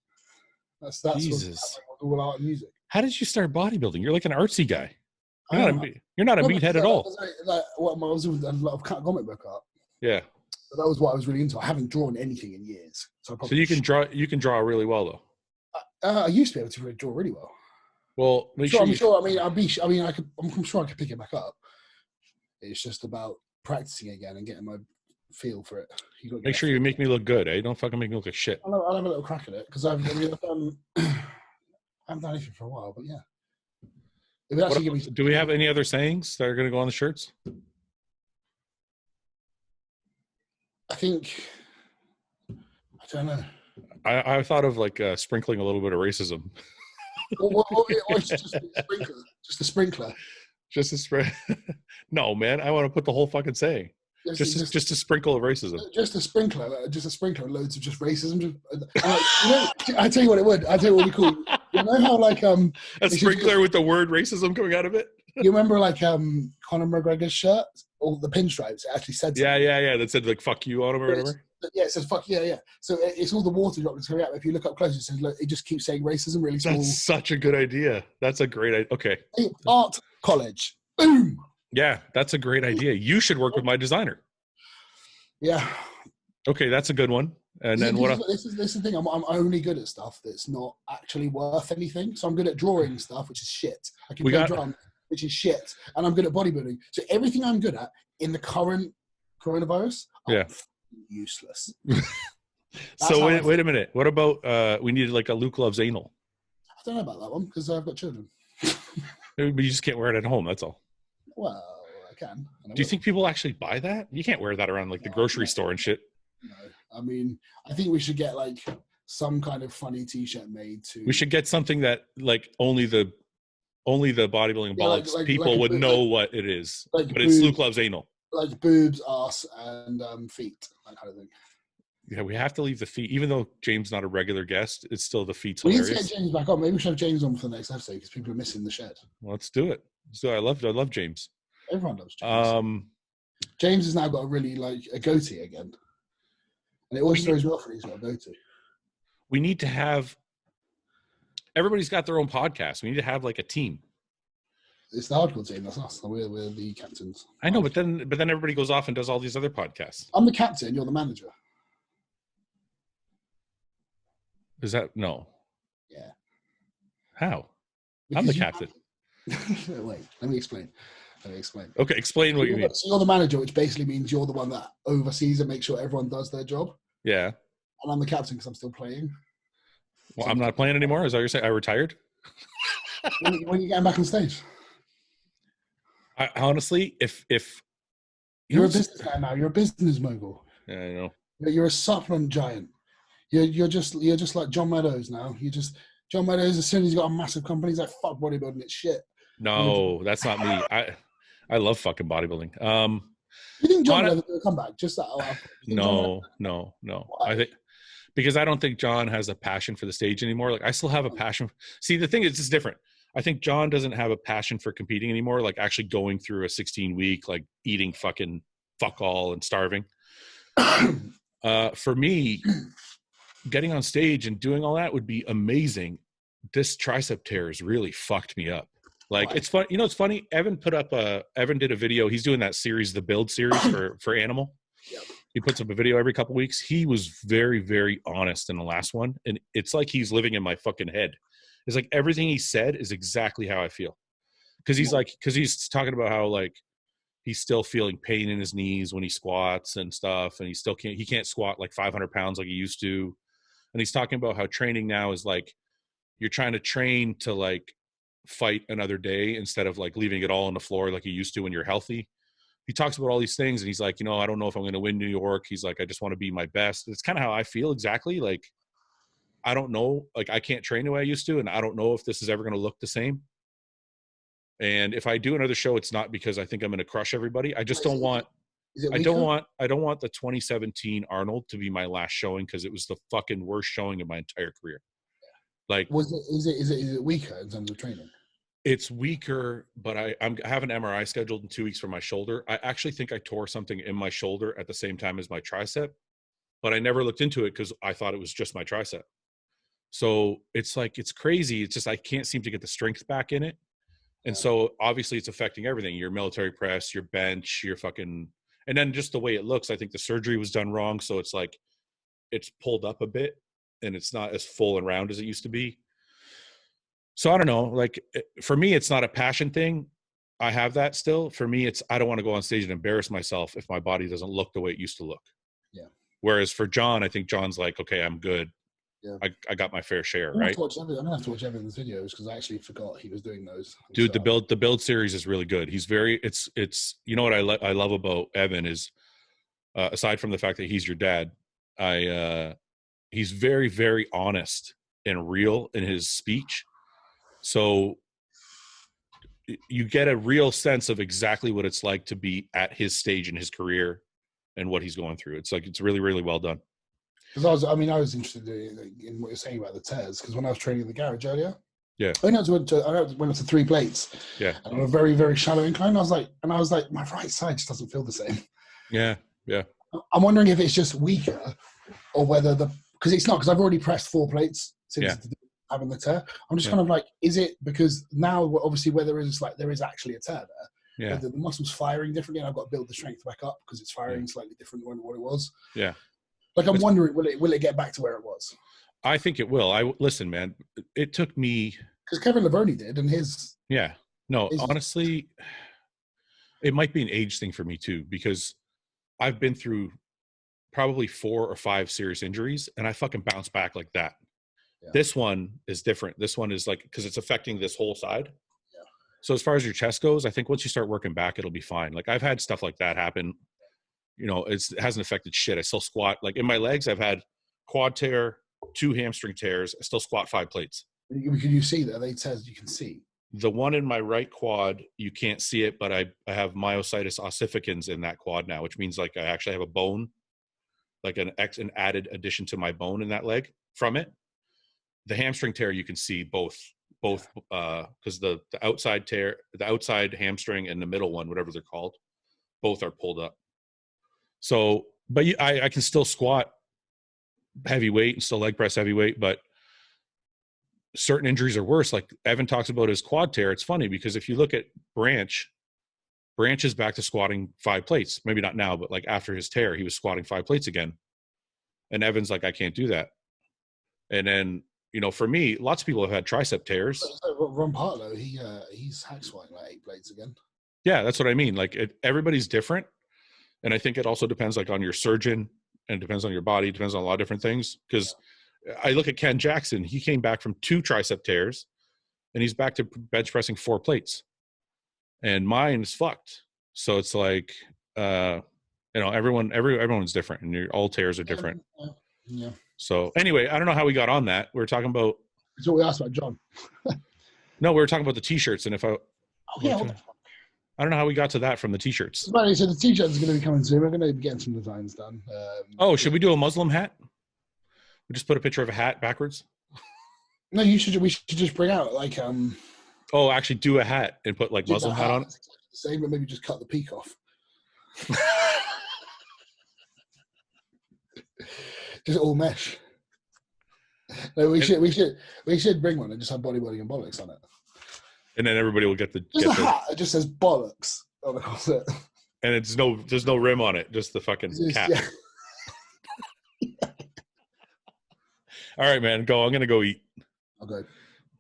Speaker 1: That's
Speaker 2: Jesus.
Speaker 1: All art and music.
Speaker 2: How did you start bodybuilding? You're like an artsy guy. You're not a meathead at all.
Speaker 1: I was doing a lot of comic book art.
Speaker 2: Yeah.
Speaker 1: But that was what I was really into. I haven't drawn anything in years. So
Speaker 2: you can draw. You can draw really well, though.
Speaker 1: I used to be able to draw really well.
Speaker 2: Well,
Speaker 1: I'm sure. I'm sure I could pick it back up. It's just about practicing again and getting my feel for it.
Speaker 2: Make sure you make me look good, eh? Don't fucking make me look like shit.
Speaker 1: I'll have a little crack at it because I haven't done anything for a while, but yeah.
Speaker 2: Do we have any other sayings that are going to go on the shirts?
Speaker 1: I think, I don't know.
Speaker 2: I thought of like sprinkling a little bit of racism.
Speaker 1: Or just a sprinkler. Just a sprinkler.
Speaker 2: Just a spray. No, man, I want to put the whole fucking saying. Just a sprinkle of racism.
Speaker 1: Just a sprinkler. Loads of just racism. I tell you what it would. I tell you what we call. You know how like
Speaker 2: a sprinkler with the word racism coming out of it.
Speaker 1: You remember like Conor McGregor's shirt, or the pinstripes? It actually said something.
Speaker 2: Yeah. That said like "fuck you" on them or whatever.
Speaker 1: Yeah, it says "fuck yeah." So it's all the water droplets coming out. If you look up close, it says look, it just keeps saying racism really small.
Speaker 2: That's such a good idea. That's a great idea. Okay.
Speaker 1: Art college. Boom.
Speaker 2: Yeah, that's a great idea. You should work with my designer.
Speaker 1: Yeah.
Speaker 2: Okay, that's a good one. And then what?
Speaker 1: This is the thing. I'm only good at stuff that's not actually worth anything. So I'm good at drawing stuff, which is shit. I can play drums, which is shit, and I'm good at bodybuilding. So everything I'm good at in the current coronavirus, useless.
Speaker 2: So wait a minute. What about we needed like a Luke loves anal?
Speaker 1: I don't know about that one because I've got children.
Speaker 2: But you just can't wear it at home. That's all.
Speaker 1: Well, I can.
Speaker 2: Do you think people actually buy that? You can't wear that around like the grocery store and shit.
Speaker 1: No, I mean, I think we should get like some kind of funny T-shirt made too.
Speaker 2: We should get something that like only the bodybuilding bollocks people would know what it is. But boobs, it's Luke loves anal.
Speaker 1: Like boobs, ass, and feet, that kind of thing.
Speaker 2: Yeah, we have to leave the feet. Even though James not a regular guest, it's still the feet's
Speaker 1: hilarious.
Speaker 2: We need
Speaker 1: to get James back on. Maybe we should have James on for the next episode because people are missing the shed.
Speaker 2: Well, let's do it. So I love James.
Speaker 1: Everyone loves James. James has now got a goatee again. And it always throws me off when he's got a goatee.
Speaker 2: We need to have everybody's got their own podcast. We need to have like a team.
Speaker 1: It's the hardcore team, that's us. We're the captains.
Speaker 2: I know, but then everybody goes off and does all these other podcasts.
Speaker 1: I'm the captain, you're the manager.
Speaker 2: Is that no?
Speaker 1: Yeah.
Speaker 2: How? Because I'm the captain.
Speaker 1: Wait, let me explain.
Speaker 2: Okay, explain what you mean.
Speaker 1: So you're the manager, which basically means you're the one that oversees and makes sure everyone does their job.
Speaker 2: Yeah.
Speaker 1: And I'm the captain because I'm still playing.
Speaker 2: Well, I'm not playing anymore. Is that what you're saying? I retired?
Speaker 1: When are you getting back on stage?
Speaker 2: I honestly, if
Speaker 1: you're a businessman now, you're a business mogul.
Speaker 2: Yeah, I know.
Speaker 1: You're a supplement giant. You're just like John Meadows now. John Meadows, as soon as he's got a massive company, he's like, fuck bodybuilding, it's shit.
Speaker 2: No, that's not me. I love fucking bodybuilding.
Speaker 1: You think John Meadows will come back? Just that?
Speaker 2: No. Why? I think because I don't think John has a passion for the stage anymore. Like I still have a passion. See, the thing is, it's different. I think John doesn't have a passion for competing anymore. Like actually going through a 16-week, like eating fucking fuck all and starving. For me, getting on stage and doing all that would be amazing. This tricep tear has really fucked me up. Like it's fun. You know, it's funny. Evan did a video. He's doing that series, the Build series for Animal. Yep. He puts up a video every couple weeks. He was very, very honest in the last one. And it's like he's living in my fucking head. It's like everything he said is exactly how I feel. Cause he's talking about how like, he's still feeling pain in his knees when he squats and stuff. And he can't squat like 500 pounds like he used to. And he's talking about how training now is like, you're trying to train to like fight another day instead of like leaving it all on the floor like you used to when you're healthy. He talks about all these things and he's like, I don't know if I'm going to win New York. He's like, I just want to be my best. It's kind of how I feel exactly. Like, I don't know, like I can't train the way I used to. And I don't know if this is ever going to look the same. And if I do another show, it's not because I think I'm going to crush everybody. I just don't want, I don't want the 2017 Arnold to be my last showing because it was the fucking worst showing of my entire career. Like,
Speaker 1: is it weaker in terms of training?
Speaker 2: It's weaker, but I have an MRI scheduled in 2 weeks for my shoulder. I actually think I tore something in my shoulder at the same time as my tricep, but I never looked into it because I thought it was just my tricep. So it's like, it's crazy. It's just, I can't seem to get the strength back in it. And so obviously it's affecting everything, your military press, your bench, your fucking, and then just the way it looks, I think the surgery was done wrong. So it's like, it's pulled up a bit and it's not as full and round as it used to be. So I don't know, like for me, it's not a passion thing. I have that still. For me, it's I don't want to go on stage and embarrass myself if my body doesn't look the way it used to look.
Speaker 1: Yeah.
Speaker 2: Whereas for John, I think John's like, okay, I'm good.
Speaker 1: Yeah.
Speaker 2: I got my fair share,
Speaker 1: I'm
Speaker 2: right?
Speaker 1: gonna have to watch Evan's videos because I actually forgot he was doing those.
Speaker 2: Dude, the build series is really good. He's very it's you know what I love about Evan is aside from the fact that he's your dad, he's very, very honest and real in his speech. So you get a real sense of exactly what it's like to be at his stage in his career and what he's going through. It's like it's really, really well done.
Speaker 1: Because I was interested in what you're saying about the tears. Because when I was training in the garage earlier,
Speaker 2: yeah,
Speaker 1: I went up to 3 plates.
Speaker 2: Yeah,
Speaker 1: and on a very, very shallow incline. I was like, my right side just doesn't feel the same.
Speaker 2: Yeah.
Speaker 1: I'm wondering if it's just weaker, or whether because it's not. Because I've already pressed 4 plates since having the tear. I'm just kind of like, is it because now obviously where there is actually a tear there? Yeah, the muscle's firing differently, and I've got to build the strength back up because it's firing slightly different than what it was.
Speaker 2: Yeah.
Speaker 1: Like I'm wondering, will it get back to where it was?
Speaker 2: I think it will. Listen, man. It took me
Speaker 1: because Kevin Laverne did, and his
Speaker 2: honestly, it might be an age thing for me too because I've been through probably 4 or 5 serious injuries, and I fucking bounce back like that. Yeah. This one is different. This one is like because it's affecting this whole side. Yeah. So as far as your chest goes, I think once you start working back, it'll be fine. Like I've had stuff like that happen. You know, it hasn't affected shit. I still squat. Like in my legs, I've had quad tear, 2 hamstring tears. I still squat 5 plates.
Speaker 1: Can you see that? They said you can see.
Speaker 2: The one in my right quad, you can't see it, but I have myositis ossificans in that quad now, which means like I actually have a bone, like an added addition to my bone in that leg from it. The hamstring tear, you can see both because the outside tear, the outside hamstring and the middle one, whatever they're called, both are pulled up. So, but I can still squat heavy weight and still leg press heavy weight, but certain injuries are worse. Like Evan talks about his quad tear. It's funny because if you look at Branch is back to squatting 5 plates. Maybe not now, but like after his tear, he was squatting 5 plates again. And Evan's like, I can't do that. And then, you know, for me, lots of people have had tricep tears.
Speaker 1: Ron Partlow, he's hack squatting like 8 plates again.
Speaker 2: Yeah, that's what I mean. Like everybody's different. And I think it also depends like on your surgeon and it depends on your body, depends on a lot of different things. Because I look at Ken Jackson, he came back from 2 tricep tears and he's back to bench pressing 4 plates. And mine is fucked. So it's like, you know, everyone's different and all tears are different.
Speaker 1: Yeah.
Speaker 2: So anyway, I don't know how we got on that. We were talking about.
Speaker 1: That's what we asked about John.
Speaker 2: No, we were talking about the t-shirts and if I.
Speaker 1: Oh yeah. What the fuck?
Speaker 2: I don't know how we got to that from the t-shirts.
Speaker 1: So the t-shirts are going to be coming soon. We're going to be getting some designs done.
Speaker 2: Should we do a Muslim hat? We just put a picture of a hat backwards.
Speaker 1: No, we should just bring out like
Speaker 2: actually do a hat and put like Muslim hat on it.
Speaker 1: Same, but maybe just cut the peak off. Just all mesh. No, we should bring one and just have Bodybuilding and Bollocks on it.
Speaker 2: And then everybody will get
Speaker 1: a hat. It just says bollocks on it.
Speaker 2: And there's no rim on it, just the fucking cap. Yeah. All right, man, go. I'm gonna go eat.
Speaker 1: Okay.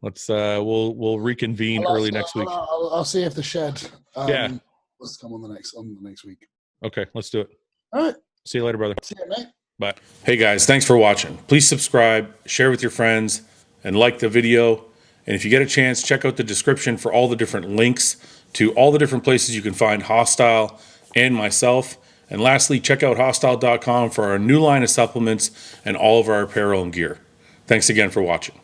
Speaker 2: Let's we'll reconvene early next week.
Speaker 1: I'll see if the shed let's come on the next week.
Speaker 2: Okay, let's do it.
Speaker 1: All right.
Speaker 2: See you later, brother.
Speaker 1: See you, mate.
Speaker 2: Bye. Hey guys, thanks for watching. Please subscribe, share with your friends, and like the video. And if you get a chance, check out the description for all the different links to all the different places you can find Hostile and myself. And lastly, check out hostile.com for our new line of supplements and all of our apparel and gear. Thanks again for watching.